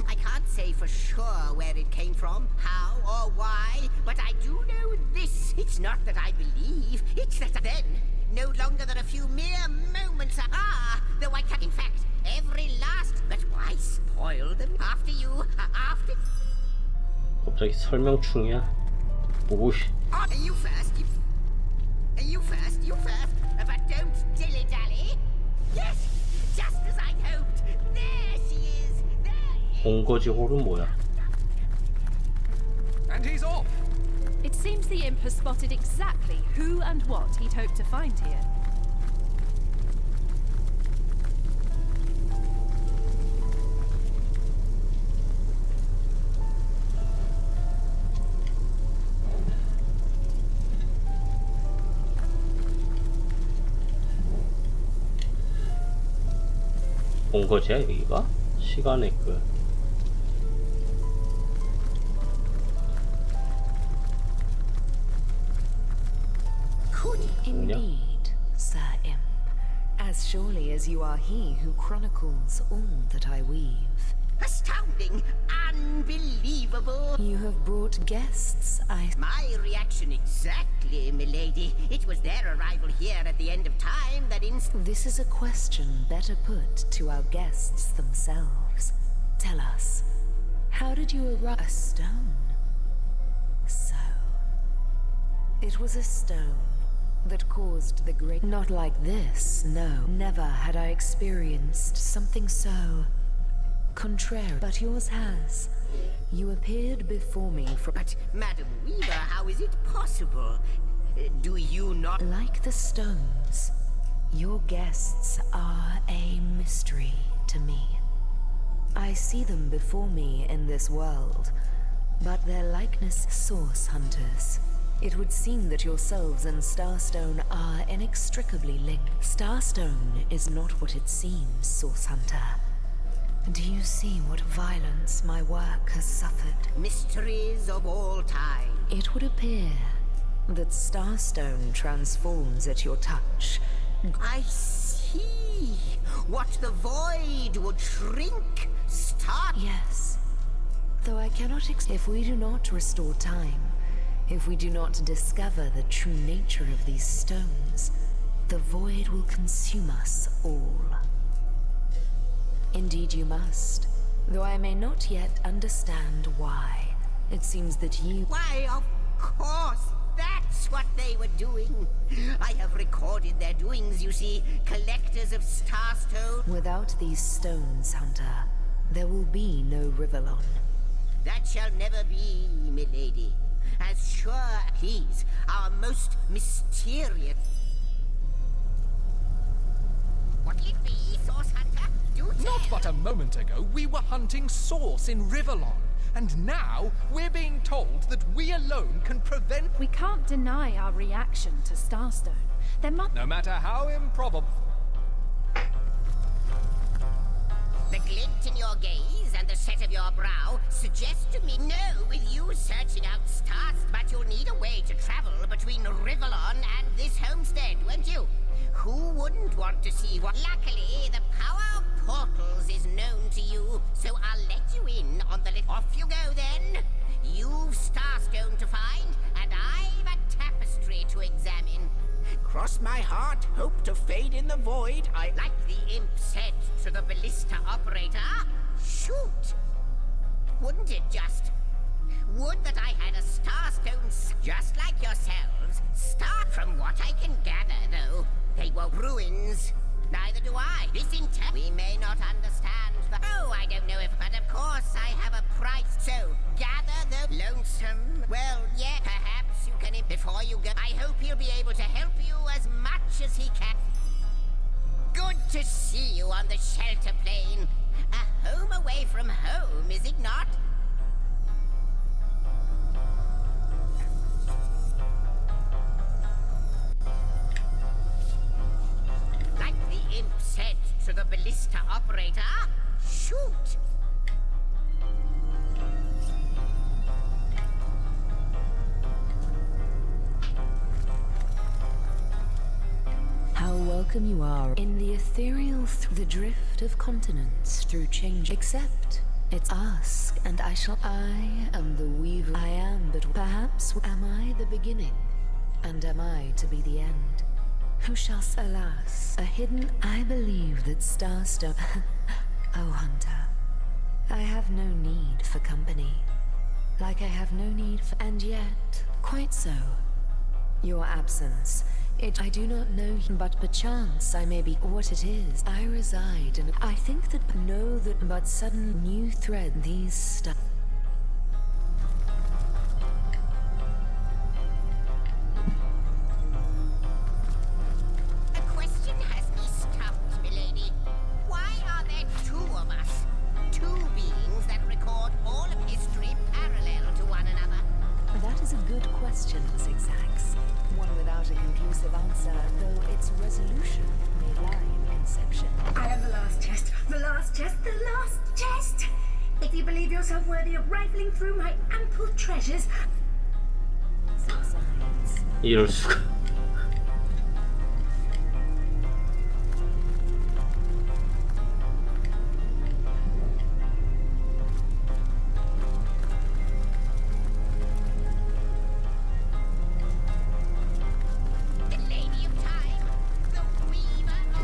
I can't say for sure where it came from, how or why, but I do know this. It's not that I believe, it's that then, no longer than a few mere moments though I can, in fact, every last, but why spoil them after you, after... 갑자기 설명충이야? 오씨. You first, you first, but don't dilly-dally. Yes, just as I hoped, there she is, 본거지 홀은 뭐야? And he's off! It seems the imp has spotted exactly who and what he'd hoped to find here. 본거지야 여기가? 시간의 끝. Indeed, Sir Imp. As surely as you are he who chronicles all that I weave. Astounding! Unbelievable! You have brought guests, My reaction exactly, milady. It was their arrival here at the end of time that This is a question better put to our guests themselves. Tell us, how did you arrive? A stone? So... It was a stone that caused the great... Not like this, no. Never had I experienced something so... contrary. But yours has. You appeared before me from... But, Madam Weaver, how is it possible? Do you not... Like the stones, your guests are a mystery to me. I see them before me in this world, but their likeness... Source hunters. It would seem that yourselves and Starstone are inextricably linked. Starstone is not what it seems, Source Hunter. Do you see what violence my work has suffered? Mysteries of all time. It would appear that Starstone transforms at your touch. I see. What the void would shrink, Yes. Though I cannot if we do not restore time, if we do not discover the true nature of these stones, the void will consume us all. Indeed you must, though I may not yet understand why. It seems that you... Why, of course, that's what they were doing. I have recorded their doings, you see, collectors of Starstone. Without these stones, Hunter, there will be no Rivellon. That shall never be, milady. As sure as he's our most mysterious... What'll it be, Source Hunter? Not but a moment ago, we were hunting Source in Rivellon. And now, we're being told that we alone can prevent... We can't deny our reaction to Starstone. There must... No matter how improbable... The glint in your gaze and the set of your brow suggest to me no with you searching out stars, but you'll need a way to travel between Rivellon and this homestead, won't you? Who wouldn't want to see what... Luckily, the power of portals is known to you, so I'll let you in on the Off you go, then. You've Starstone to find, and I've a tapestry to examine. Cross my heart, hope to fade in the void. I like the imp said to the ballista operator. Shoot! Wouldn't it just... Would that I had a Starstone just like yourselves. Start from what I can gather, though. They were ruins. Neither do I. This we may not understand the... Oh, I don't know if... But of course I have a price. So, gather the lonesome... Well, yeah, perhaps you can... Before you go... I hope he'll be able to help you as much as he can. Good to see you on the shelter plane. A home away from home, is it not? shoot. How welcome you are in the ethereal, the drift of continents through change. Except it's ask, and I am the weaver. I am, but perhaps am I the beginning, and am I to be the end? Who shall, alas, a hidden. I believe that Starstone. Oh, Hunter, I have no need for company, like I have no need for, and yet, quite so. Your absence. I do not know, but perchance I may be what it is. I reside in. I think that know that, but sudden new thread these stuff. A question has me stumped, milady. Why are there two of us? Two beings that record all of history parallel to one another? That is a good question, Zigzags. One without a conclusive answer, though its resolution may lie in conception. I have the last chest. The last chest. The last chest! If you believe yourself worthy of rifling through my ample treasures. 이럴 수가.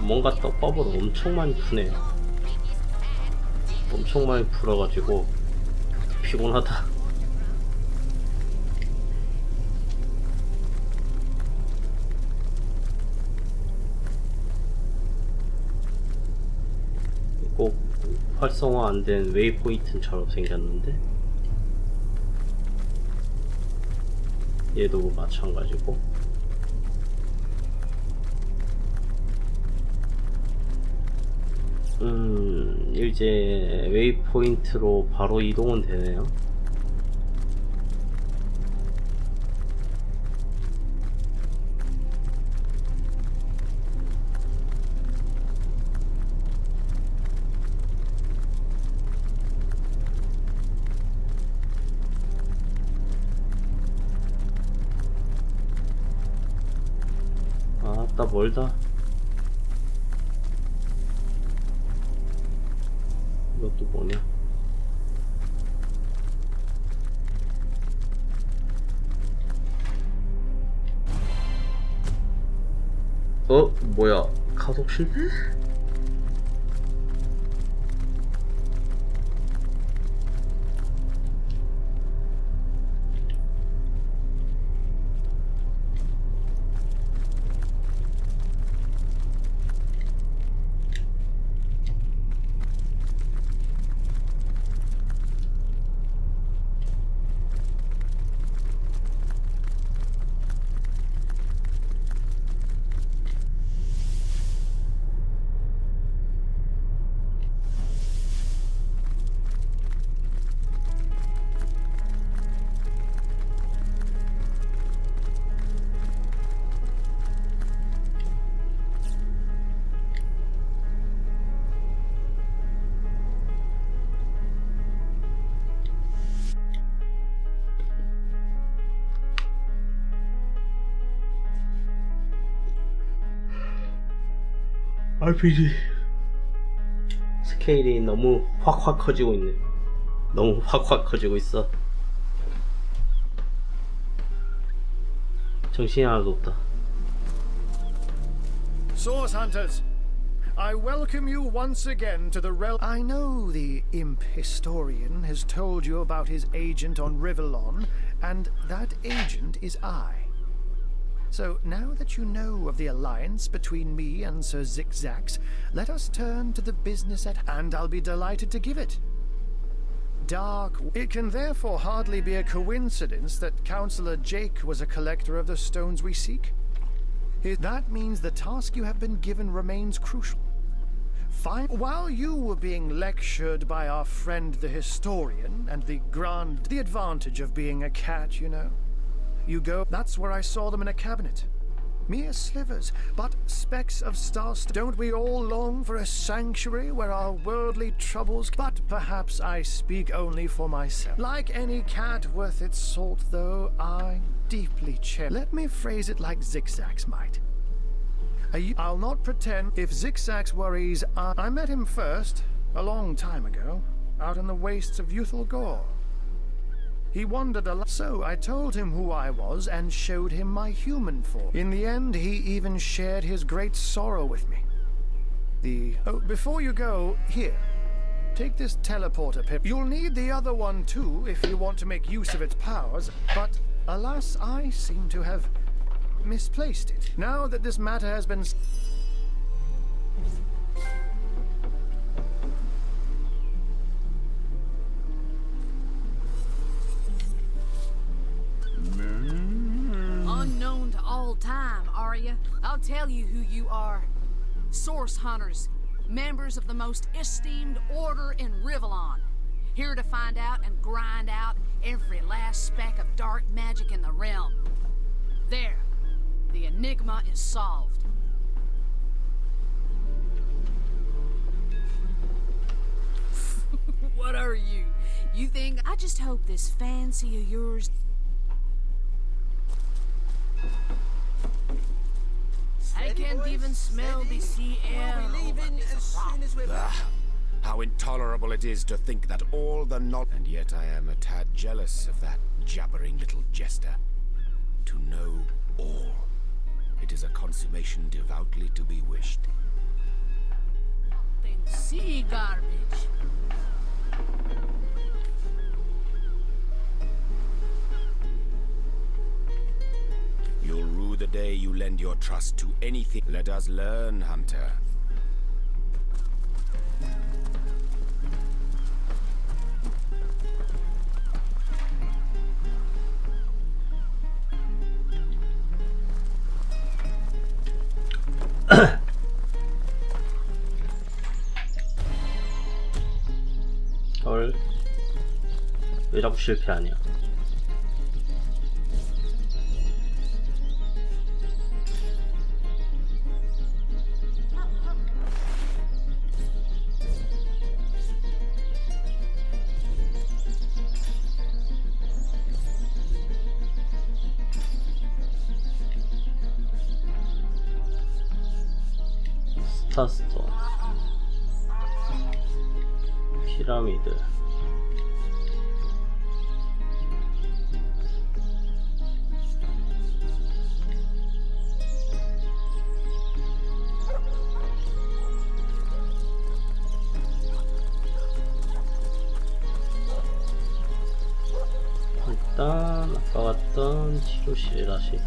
뭔가 떡밥으로 엄청 많이 푸네요. 엄청 많이 풀어가지고 피곤하다. 꼭 활성화 안 된 웨이포인트처럼 생겼는데 얘도 마찬가지고. 이제 웨이포인트로 바로 이동은 되네요. 아따 멀다. 이것도 뭐냐? 뭐야? 가속 실패? RPG 스케일이 너무 확확 커지고 있네. 너무 확확 커지고 있어. 정신이 하나도 없다. Source Hunters, I welcome you once again to the realm. I know the imp historian has told you about his agent on Rivellon, and that agent is I. So now that you know of the alliance between me and Sir Zigzags, let us turn to the business at hand. I'll be delighted to give it. Dark. It can therefore hardly be a coincidence that Councillor Jake was a collector of the stones we seek. That means the task you have been given remains crucial. While you were being lectured by our friend the historian, and the advantage of being a cat, you know. You go, that's where I saw them in a cabinet. Mere slivers, but specks of stars. Don't we all long for a sanctuary where our worldly troubles... But perhaps I speak only for myself. Like any cat worth its salt, though, I deeply cherish... Let me phrase it like Zigzag's might. I'll not pretend if Zigzag's worries are... I met him first, a long time ago, out in the wastes of youthful Gore. He wondered a lot, so I told him who I was and showed him my human form. In the end, he even shared his great sorrow with me. Oh, before you go, here, take this teleporter pip. You'll need the other one too if you want to make use of its powers, but alas, I seem to have misplaced it. Now that this matter has been... Unknown to all time, are you? I'll tell you who you are. Source hunters, members of the most esteemed order in Rivellon. Here to find out and grind out every last speck of dark magic in the realm. There, the enigma is solved. What are you? You think... I just hope this fancy of yours... I can't even smell the sea air. How intolerable it is to think that all the knowledge... And yet I am a tad jealous of that jabbering little jester. To know all. It is a consummation devoutly to be wished. Sea garbage. You'll rue the day you lend your trust to anything. Let us learn, Hunter. 헐, 왜 자꾸 실패하냐? 스타스톤, 피라미드. 일단 아까 갔던 치료실에 다시.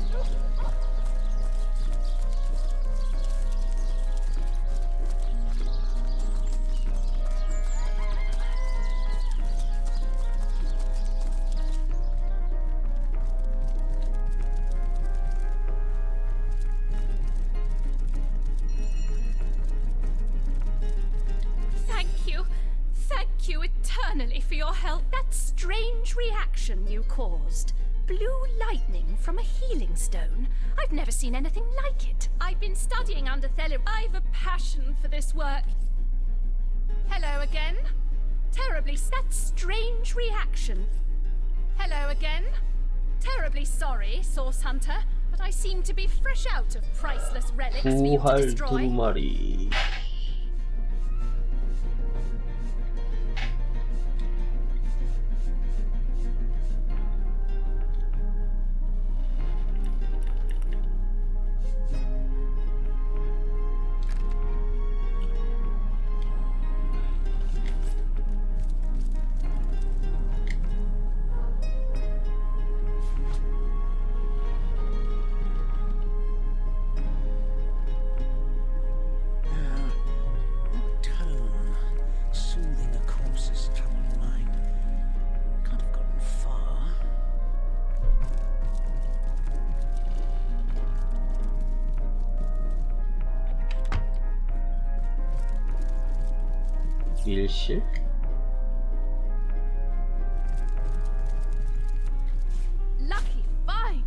For your help, that strange reaction you caused. Blue lightning from a healing stone. I've never seen anything like it. I've been studying under Theli. I've a passion for this work. Hello again. Terribly that strange reaction. Hello again. Terribly sorry, Source Hunter, but I seem to be fresh out of priceless relics for you to destroy. 2마리. 밀실? Lucky find.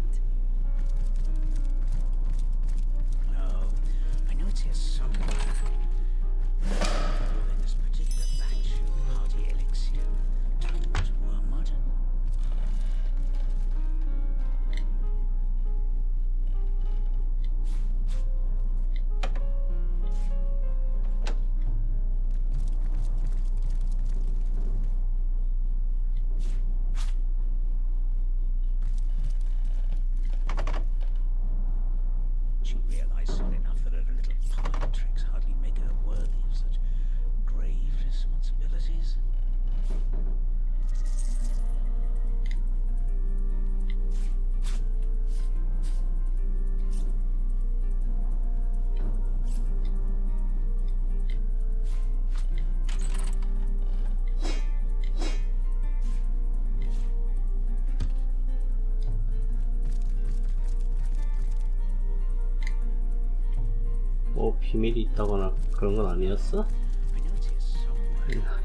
비밀이 있다거나 그런 건 아니었어?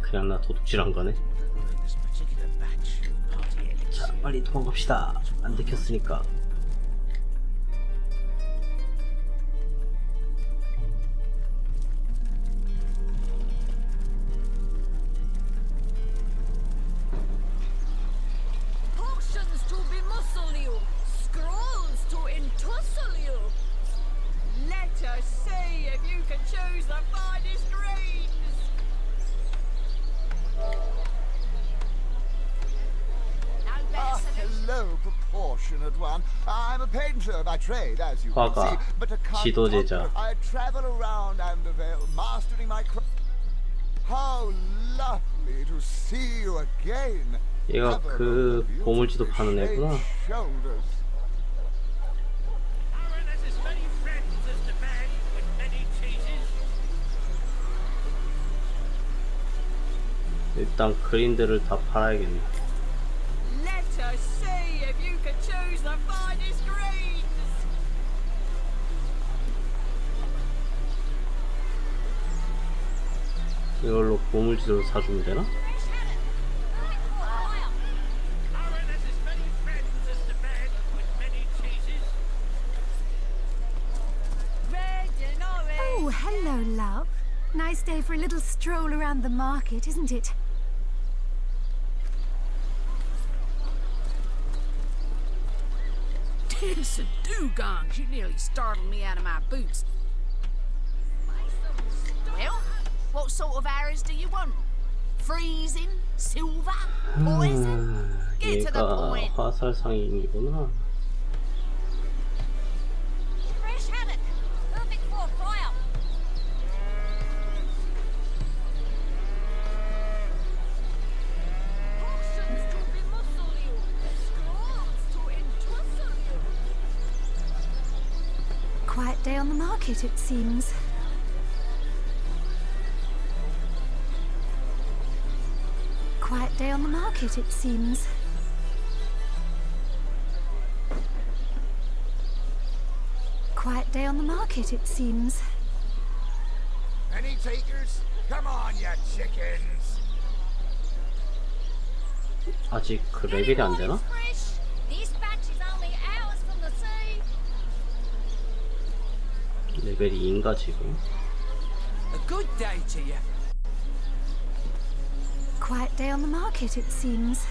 그냥 나 도둑질한 거네. 자, 빨리 도망갑시다. 안 들켰으니까. Potions to bemuscle you, scrolls to entussle you. Let us see if you can choose the finest greens. Hello, proportionate one. I'm a painter by trade, as you can see, 화가, but a 지도제자. I travel around Andervale, mastering my craft. How lovely to see you again. 얘가 그 보물지도 파는 애구나. Shoulders. 일단 그린들을 다 팔아야겠네. Let us see if you can choose the finest greens. 이걸로 보물지도를 사주면 되나? Oh, hello, love. Nice day for a little stroll around the market, isn't it? It's a dugong. You nearly startled me out of my boots. Well, what sort of arrows do you want? Freezing? Silver? Poison? Get to the 얘가 point. 화살상인이구나. Fresh haddock, perfect for a fry-up. Potions to bemuscle you, scrolls to entussle you. Quiet day on the market, it seems. Quiet day on the market, it seems. Quiet day on the market, it seems. Any takers? Come on, you chickens. 아직 그 레벨이 안 되나? Fresh. This batch is only hours from the sea. 레벨이 2인가 지금? A good day to you. Quiet day on the market, it seems.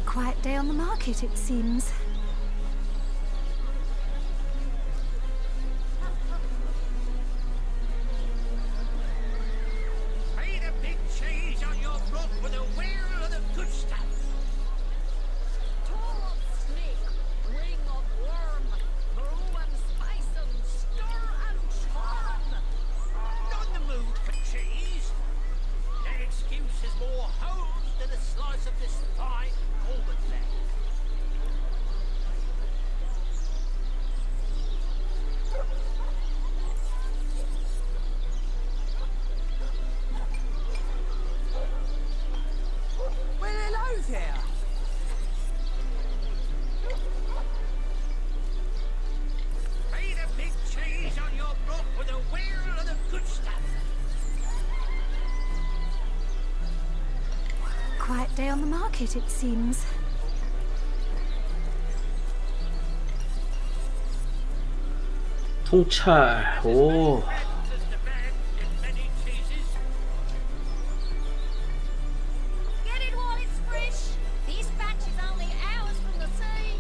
Quiet day on the market, it seems. Pay the big cheese on your block with a wheel of the good stuff. Tall snake, ring of worm, brew and spice and stir and charm. Not in the mood for cheese. That excuse is more holes than a slice of this fine Coleman leg. Well, hello there. Pay the big cheese on your block with a wheel of the good stuff. Quiet day on the market, it seems. 통찰. 오. Get it while it's fresh. This batch is only hours from the sea.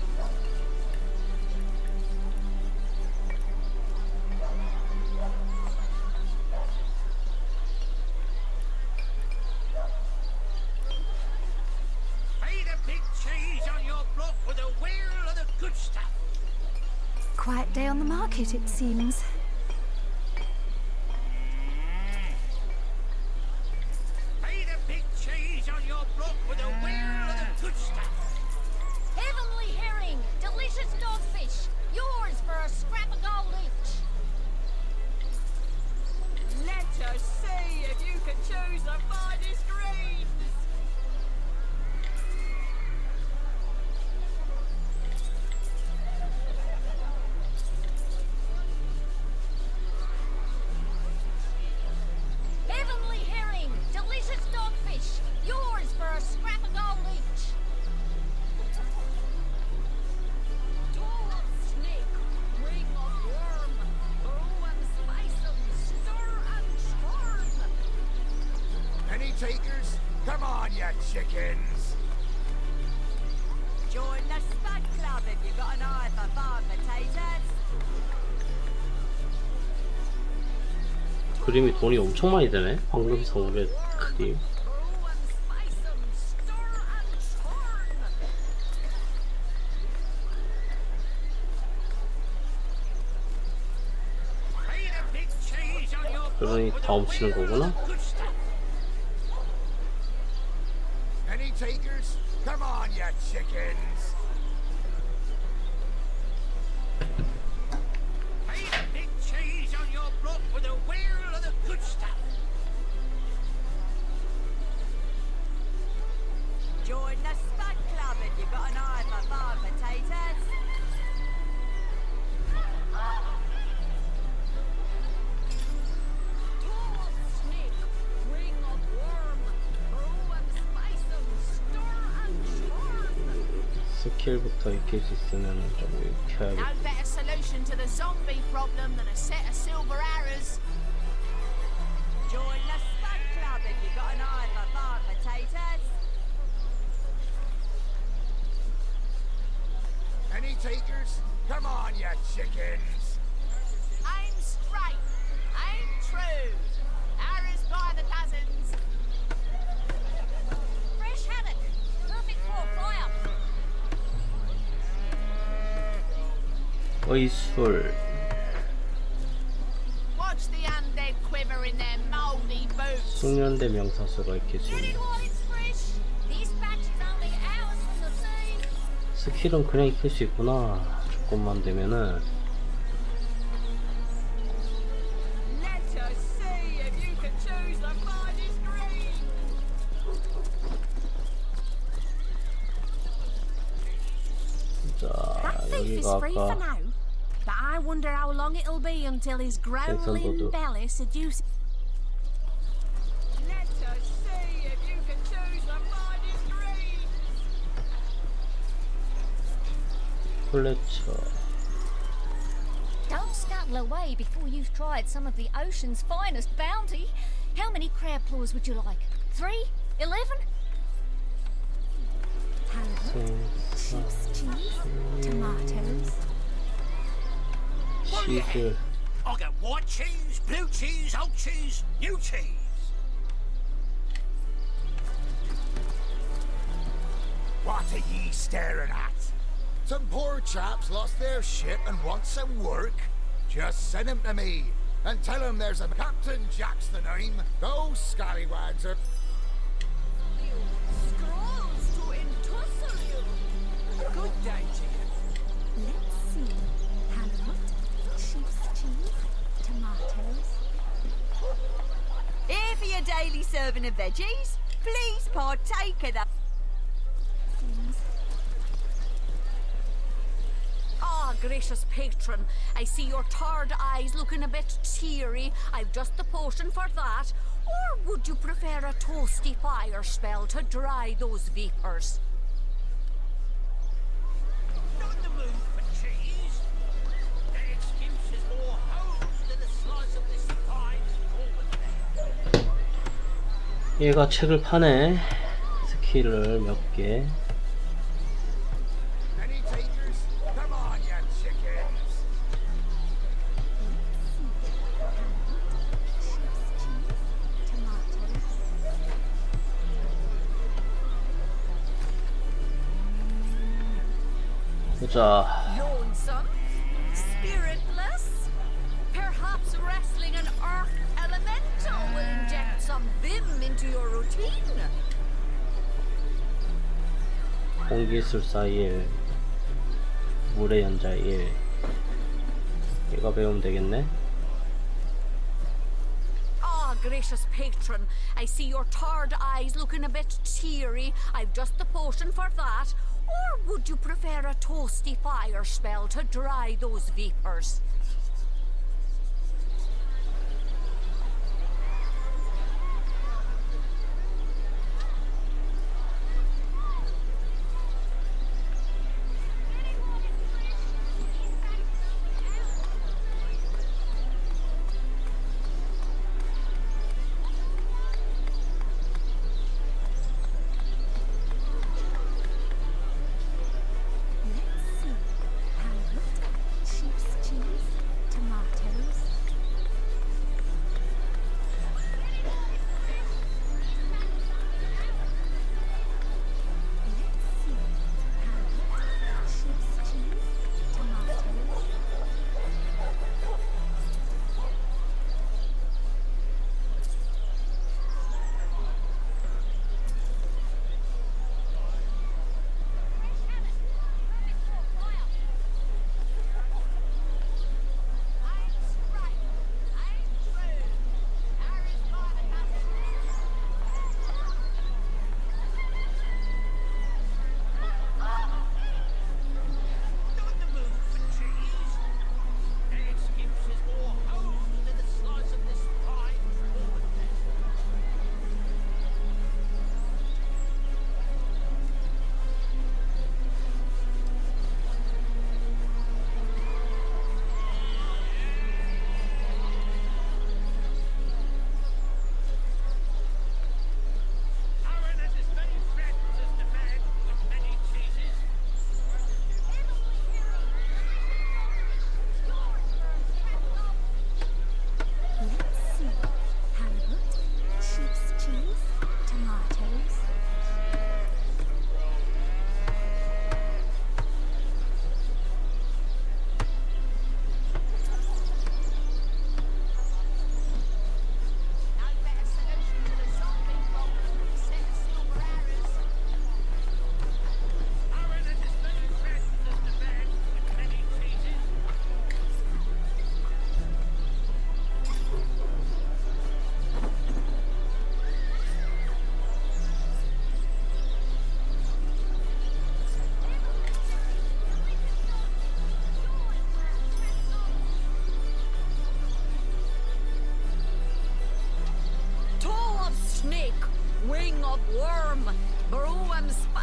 Pay the big cheese on your block with a wheel of the good stuff. Quiet day on the market, it seems. Pay the big cheese on your block with a wheel of the good stuff. Heavenly herring, delicious dogfish. Yours for a scrap of gold each. Let us see if you can choose the finest greens. takers? Come on, you chickens. Join the Spud Club if you've got an eye for farm potatoes. 그림이 돈이 엄청 많이 되네. 황금 성울의 그림. 그러니 다음 치는 거구나. Any takers? Come on, you chickens. Pay the big cheese on your block with a wheel of the good stuff. Join the Spud Club if you've got an eye for farm potatoes. 스킬부터 익힐 수 있으면 좀 익혀야겠다. No better solution to the zombie problem than a set of silver arrows. Join the Spud Club if you've got an eye for farm potatoes. Any takers? Come on, you chickens. Aim straight, aim true. Arrows by the dozens. Fresh haddock, perfect for a fry-up. 의술. Watch the undead quiver in their moldy boots. 숙련대 명사수가 익힐 수 있네. This batch is only hours from the sea. 스킬은 그냥 익힐 수 있구나. 조건만 되면은. Let us see if you can choose the finest green. 자, That thief is 여기가 free for 아까 now, but I wonder how long it'll be until his growling 생선도둑. belly seduces. Let us see if you can choose the finest green. 플래처. Don't scuttle away before you've tried some of the ocean's finest bounty. How many crab claws would you like? 3? 11? Cheese, tomatoes. 치즈. I got white cheese, blue cheese, old cheese, new cheese. What are ye staring at? Some poor chaps lost their ship and want some work? Just send 'em to me and tell 'em there's a Captain Jack's the name. Those scallywags are... Scrolls to entussle you. Good day to you. Let's see. Halibut, cheese, tomatoes. Here for your daily serving of veggies. Please partake of that. Ah, gracious patron, I see your tired eyes looking a bit teary. I've just the potion for that. Or would you prefer a toasty fire spell to dry those vapors? Not in the mood for cheese. That excuse is more hose than a slice of this fine forward there. 얘가 책을 파네. 스킬을 몇 개. Any takers? Come on, you chickens. 보자. Lonesome? Spiritless? Perhaps wrestling an earth elemental will inject some vim into your routine? 공기술사 1, 물의 연자 1. 얘가 배우면 되겠네. Ah, gracious patron, I see your tired eyes looking a bit teary. I've just the potion for that. Or would you prefer a toasty fire spell to dry those vapors?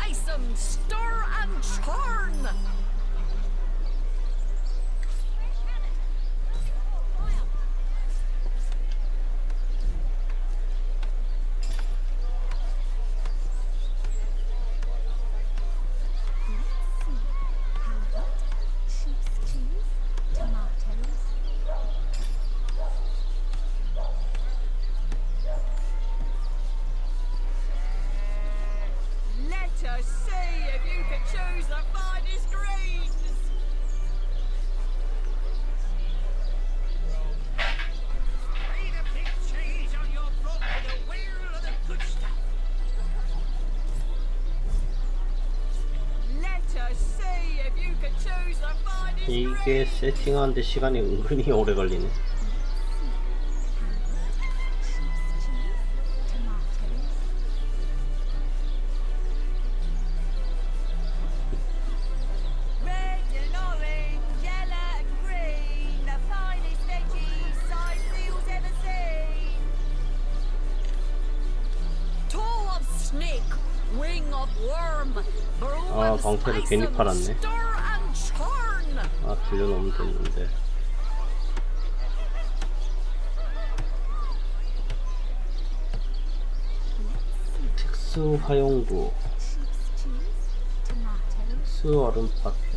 spice them, stir and churn. Let us see if you can choose the finest greens. Read a big cheese on your front with a wheel of the good stuff. Let us see if you can choose the finest 이게 세팅하는데 시간이 은근히 오래 걸리네. 아, 방패를 괜히 팔았네. 아, 빌려놓으면 됐는데. 특수 화용구, 특수 얼음 파편.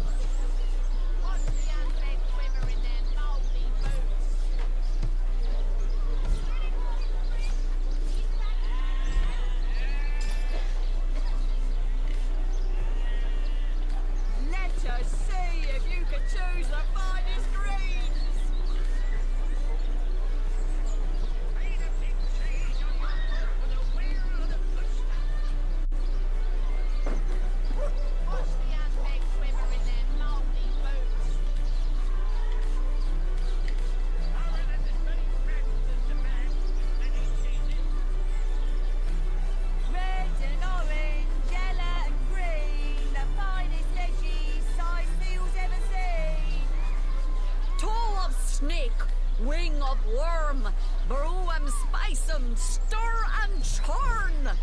Wing of worm, brew 'em, spice 'em, stir and churn.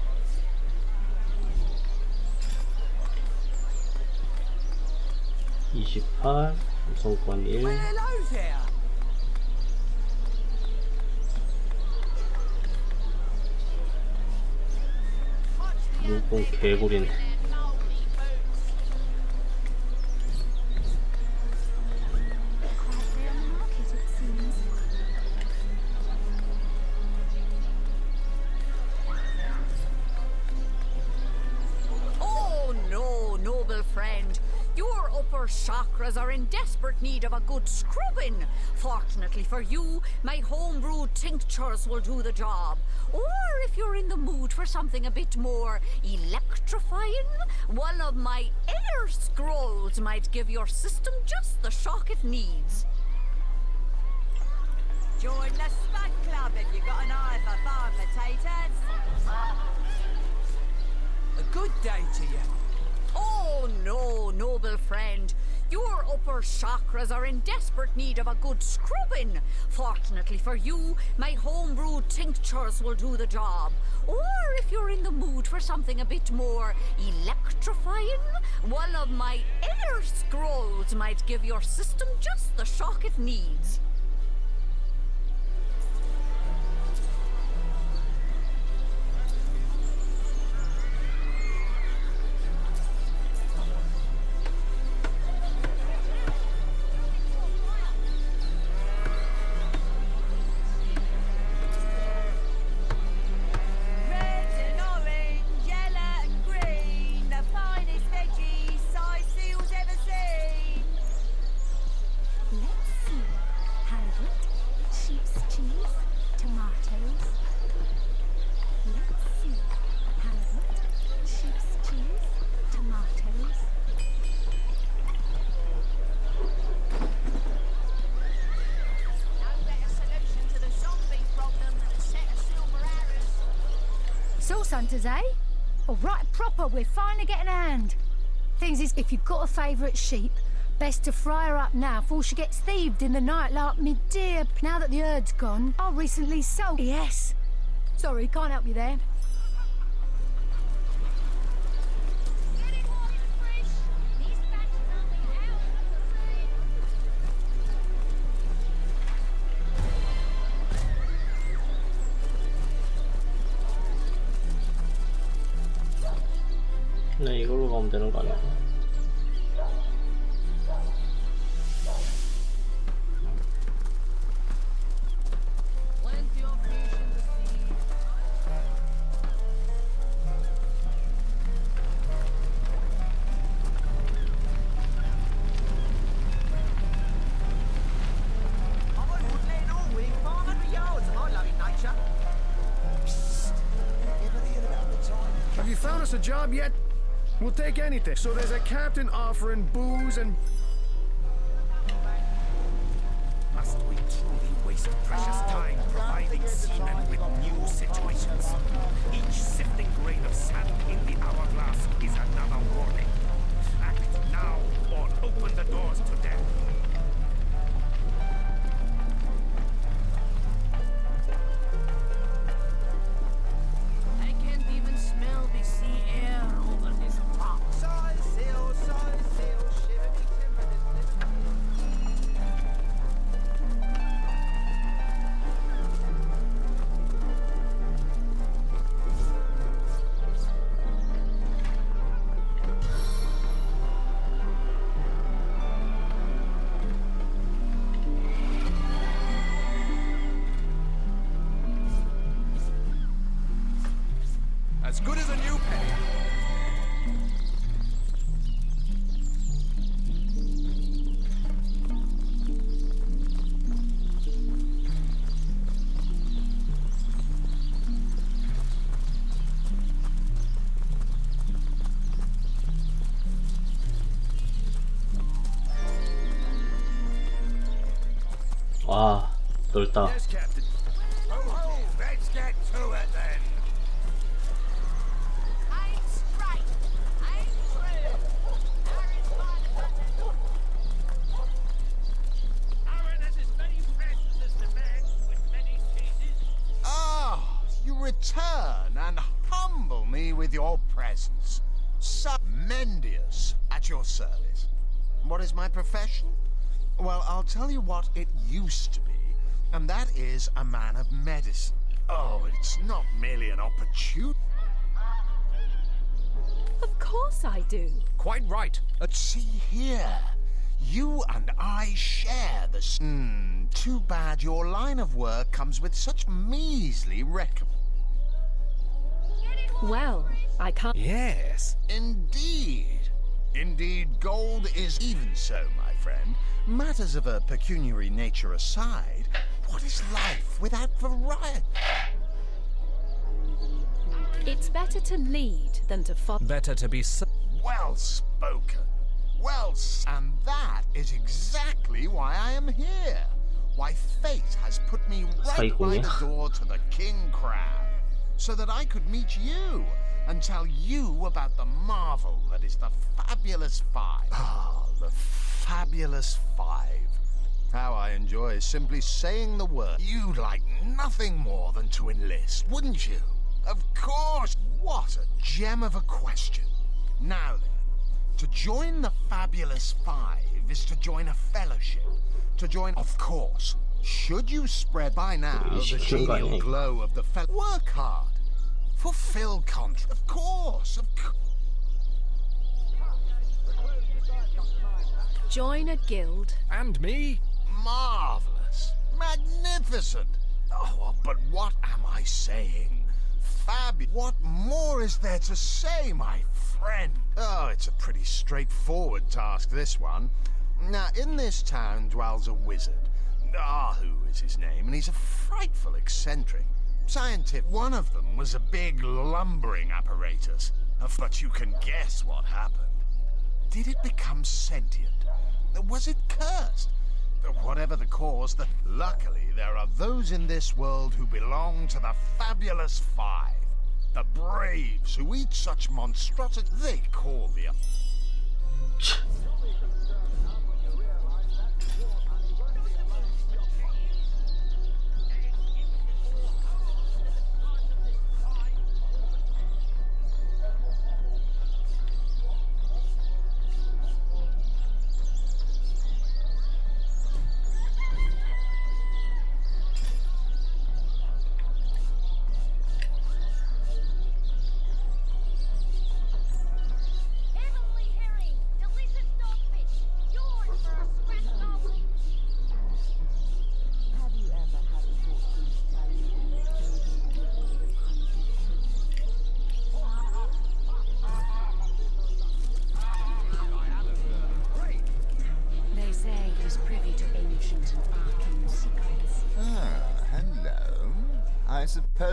우선권 1. Well, hello there. 물건 개구리네. Chakras are in desperate need of a good scrubbing. Fortunately for you, my homebrewed tinctures will do the job. Or if you're in the mood for something a bit more electrifying, one of my air scrolls might give your system just the shock it needs. Join the Spud Club if you've got an eye for farm potatoes. A good day to you. Oh no, noble friend. Your upper chakras are in desperate need of a good scrubbing. Fortunately for you, my homebrewed tinctures will do the job. Or if you're in the mood for something a bit more electrifying, one of my air scrolls might give your system just the shock it needs. Source hunters, eh? All right, proper, we're finally getting a hand. Things is, if you've got a favourite sheep, best to fry her up now before she gets thieved in the night like me dear. Now that the herd's gone, I recently sold... Yes. Sorry, can't help you there. 네, 이걸로 가면 되는 거 아니야? Have you found us a job yet? We'll take anything. So there's a captain offering booze and... Must we truly waste precious time providing seamen with new situations? Each sifting grain of sand in the hourglass is another warning. Act now or open the doors to death. I can't even smell the sea air over this rock. As good as a new penny. 와, 넓다. Yes, Captain. Ho ho, let's get to it then. I'm straight. I'm true. Ah, you return and humble me with your presence. Sir Mendius, at your service. What is my profession? Well, I'll tell you what it used to be, and that is a man of medicine. Oh, it's not merely an opportunity. Of course I do. Quite right. See here, you and I share the... too bad your line of work comes with such measly Well, I can't... Yes. Indeed. Indeed, gold is even so, my friend. Matters of a pecuniary nature aside, what is life without variety? It's better to lead than to follow. Better to be... Well spoken. And that is exactly why I am here. Why fate has put me right by the door to the King Crab, so that I could meet you and tell you about the marvel that is the Fabulous Five. Ah, the Fabulous Five. How I enjoy simply saying the word. You'd like nothing more than to enlist, wouldn't you? Of course. What a gem of a question. Now then, to join the Fabulous Five is to join a fellowship. To join, of course, should you spread by now the genial glow of the work hard. Fulfill contract. Of course. Join a guild. And me? Marvelous. Magnificent. Oh, but what am I saying? What more is there to say, my friend? Oh, it's a pretty straightforward task, this one. Now, in this town dwells a wizard. Ahu is his name, and he's a frightful eccentric. Scientific. One of them was a big lumbering apparatus. But you can guess what happened. Did it become sentient? Was it cursed? Whatever the cause, luckily there are those in this world who belong to the Fabulous Five. The braves who eat such monstrosities they call the...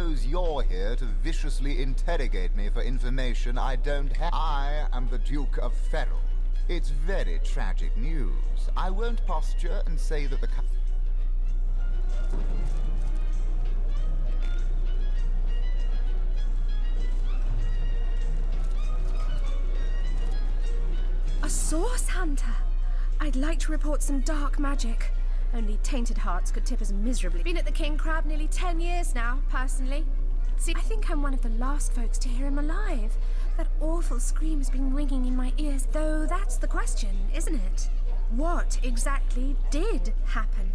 suppose you're here to viciously interrogate me for information I don't have. I am the Duke of Ferrell. It's very tragic news. I won't posture and say that the... A source hunter? I'd like to report some dark magic. Only tainted hearts could tip us miserably. Been at the King Crab nearly 10 years now, personally. See, I think I'm one of the last folks to hear him alive. That awful scream has been ringing in my ears. Though that's the question, isn't it? What exactly did happen?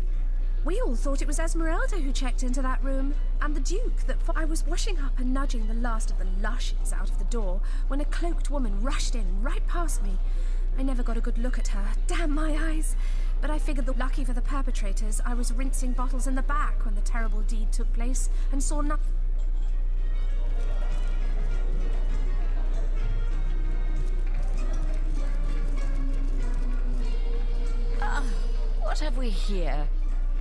We all thought it was Esmeralda who checked into that room, and the Duke that... I was washing up and nudging the last of the lushes out of the door when a cloaked woman rushed in right past me. I never got a good look at her. Damn my eyes. But I figured that lucky for the perpetrators, I was rinsing bottles in the back when the terrible deed took place and saw nothing. What have we here?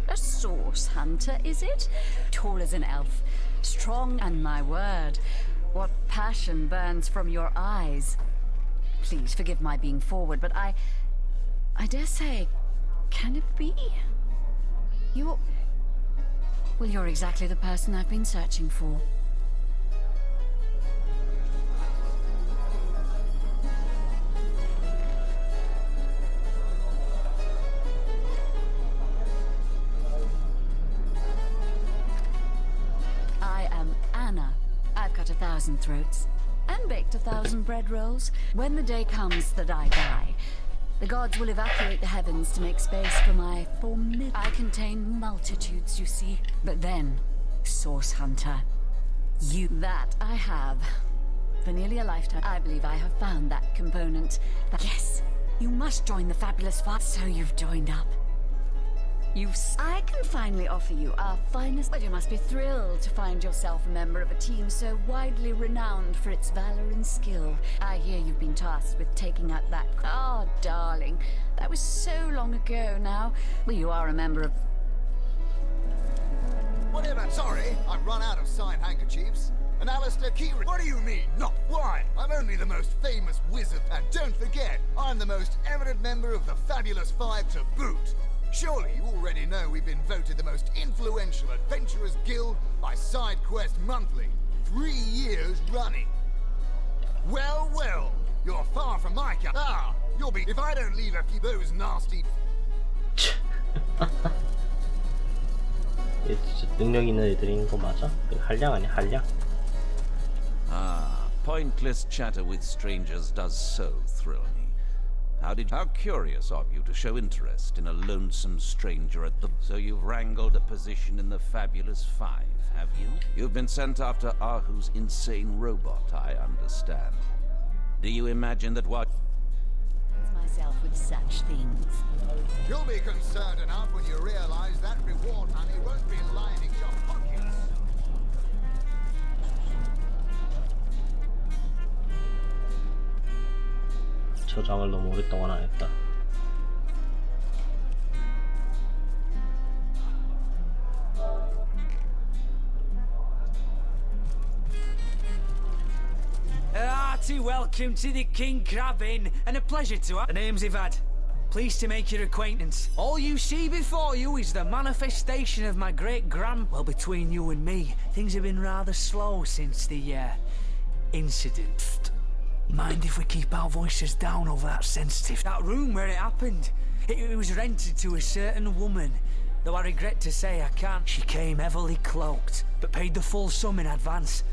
A source hunter, is it? Tall as an elf, strong, and my word, what passion burns from your eyes. Please forgive my being forward, but I dare say, can it be? You're exactly the person I've been searching for. I am Anna. I've cut 1,000 throats and baked 1,000 bread rolls. When the day comes that I die, the gods will evacuate the heavens to make space for my formidable... I contain multitudes, you see. But then, Source Hunter, that I have. For nearly a lifetime, I believe I have found that component. Yes, you must join the fabulous fight. So you've joined up. I can finally offer you our finest... Well, you must be thrilled to find yourself a member of a team so widely renowned for its valor and skill. I hear you've been tasked with taking out that... Oh, darling, that was so long ago now. Well, you are a member of... Whatever, sorry, I've run out of signed handkerchiefs. And Alistair Keyring... What do you mean, not? Why? I'm only the most famous wizard. And don't forget, I'm the most eminent member of the Fabulous Five to boot. Surely you already know we've been voted the most influential adventurers guild by SideQuest Monthly. 3 years running. Well, well, you're far from my cut. You'll be... If I don't leave a few those nasty... 얘 진짜 능력 있는 애들인 거 맞아? 한량 아니야? 한량? Pointless chatter with strangers does so thrill me. How curious of you to show interest in a lonesome stranger at the... So you've wrangled a position in the Fabulous Five, have you? You've been sent after Ahu's insane robot, I understand. Do you imagine that what... myself with such things. You'll be concerned enough when you realize that reward money won't be lining your pockets. 저장을 너무 오랫동안 안 했다. Hearty welcome to the King Crab Inn, and a pleasure to... The name's Ivad. Pleased to make your acquaintance. All you see before you is the manifestation of my great-grand... Well, between you and me, things have been rather slow since the, incident. Mind if we keep our voices down over that sensitive... That room where it happened. It was rented to a certain woman. Though I regret to say I can't. She came heavily cloaked, but paid the full sum in advance.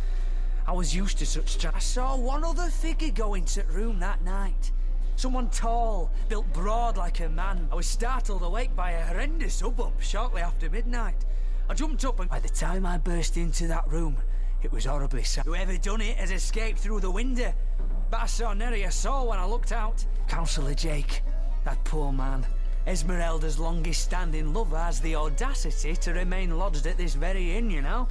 I was used to such... I saw one other figure go into the room that night. Someone tall, built broad like a man. I was startled awake by a horrendous hubbub shortly after midnight. I jumped up and by the time I burst into that room, it was horribly sad. Whoever done it has escaped through the window. But I saw nary a soul when I looked out. Councillor Jake, that poor man. Esmeralda's longest-standing lover has the audacity to remain lodged at this very inn, you know?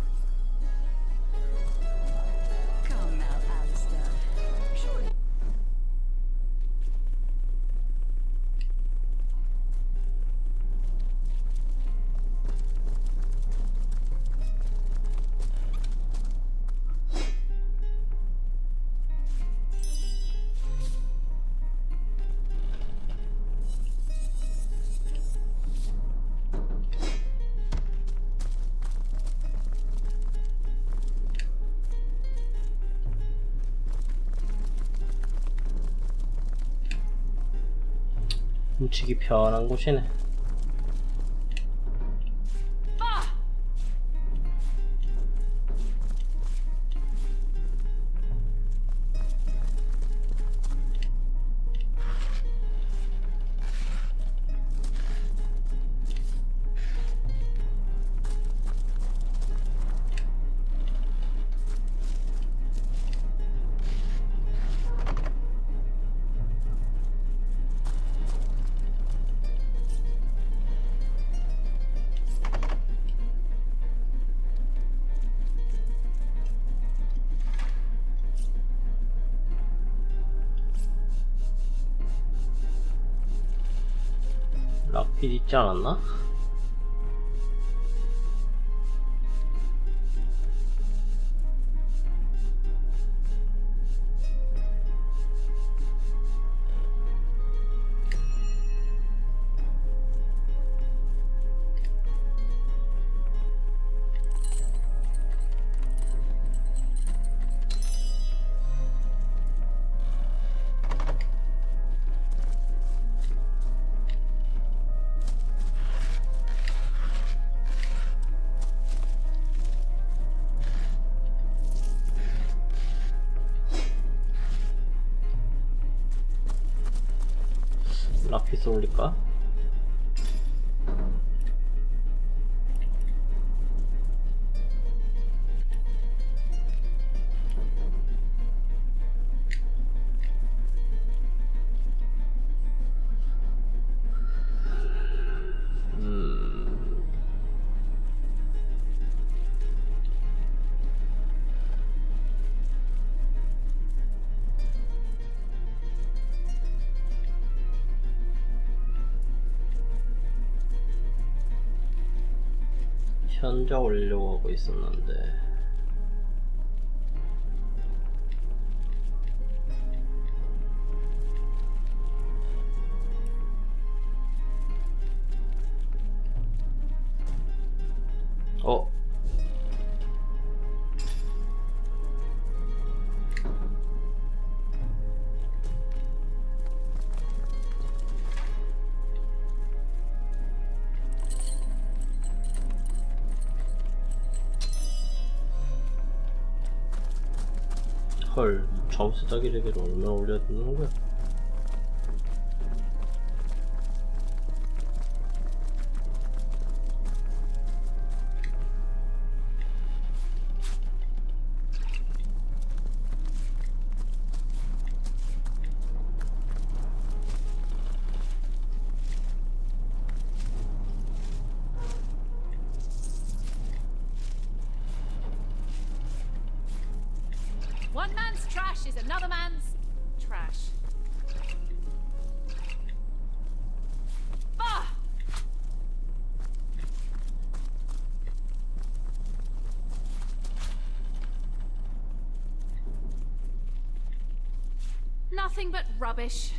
Come now, Alistair. Surely... 훔치기 편한 곳이네. 락필 있지 않았나? 라피스 올릴까? 현자 올리려고 하고 있었는데 헐, 점수 따기 레벨을 얼마나 올려야 되는 거야? One man's trash is another man's trash. Ah! Nothing but rubbish.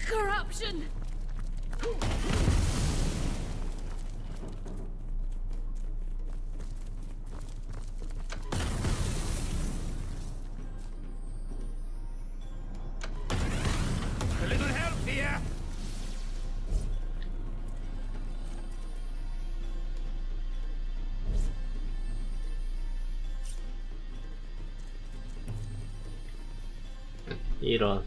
Corruption! A little help here! 이런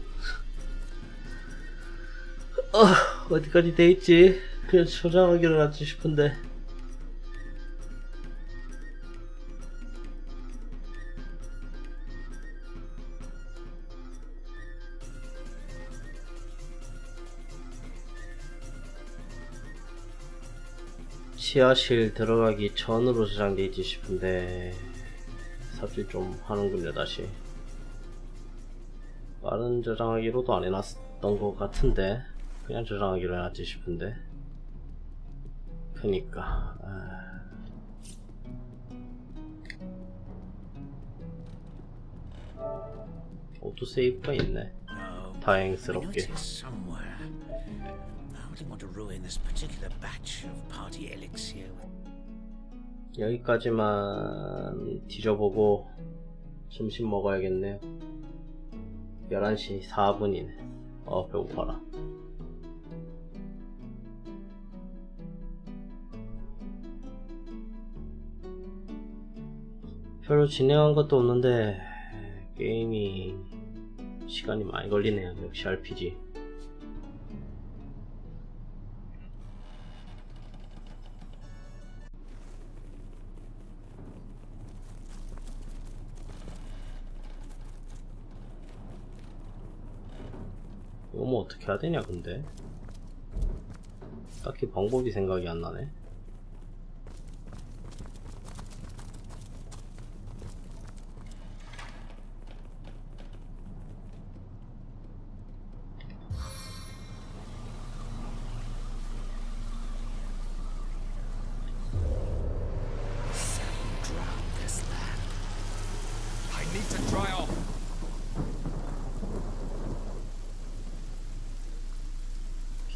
어디까지 돼있지? 그냥 저장하기로 놨지 싶은데 지하실 들어가기 전으로 저장돼 있지 싶은데 삽질 좀 하는군요. 다시 빠른 저장하기로도 안 해놨던 것 같은데 그냥 저장하기로 해놨지 싶은데 그니까 오토세이브가 있네. 다행스럽게. 여기까지만 뒤져보고 점심 먹어야겠네요. 11시 4분이네. 배고파라. 별로 진행한 것도 없는데 게임이 시간이 많이 걸리네요. 역시 RPG. 이거 뭐 어떻게 해야 되냐 근데 딱히 방법이 생각이 안 나네.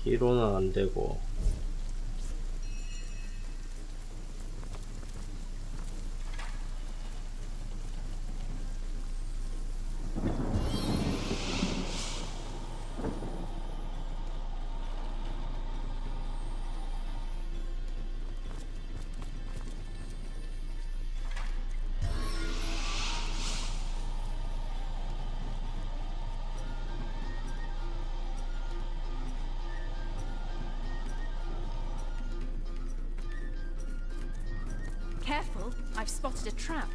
키로는 안 되고 Careful, I've spotted a trap.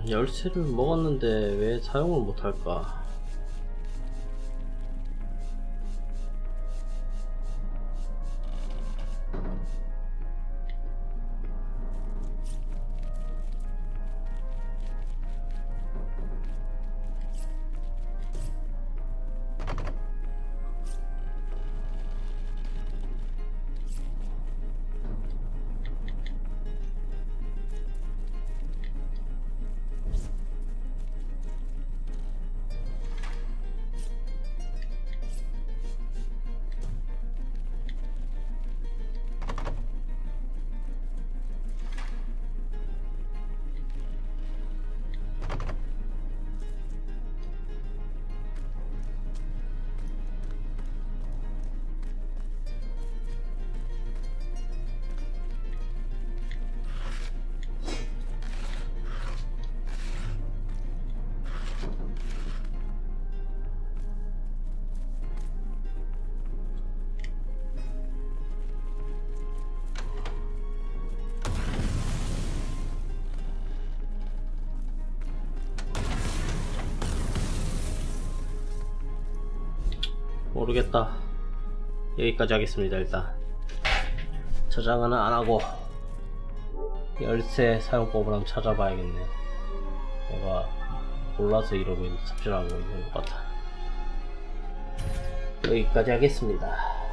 열쇠를 먹었는데 왜 사용을 못할까? 모르겠다. 여기까지 하겠습니다. 일단 저장은 안하고 열쇠 사용법을 한번 찾아봐야겠네. 내가 몰라서 이러고 삽질하고 있는 것 같아. 여기까지 하겠습니다.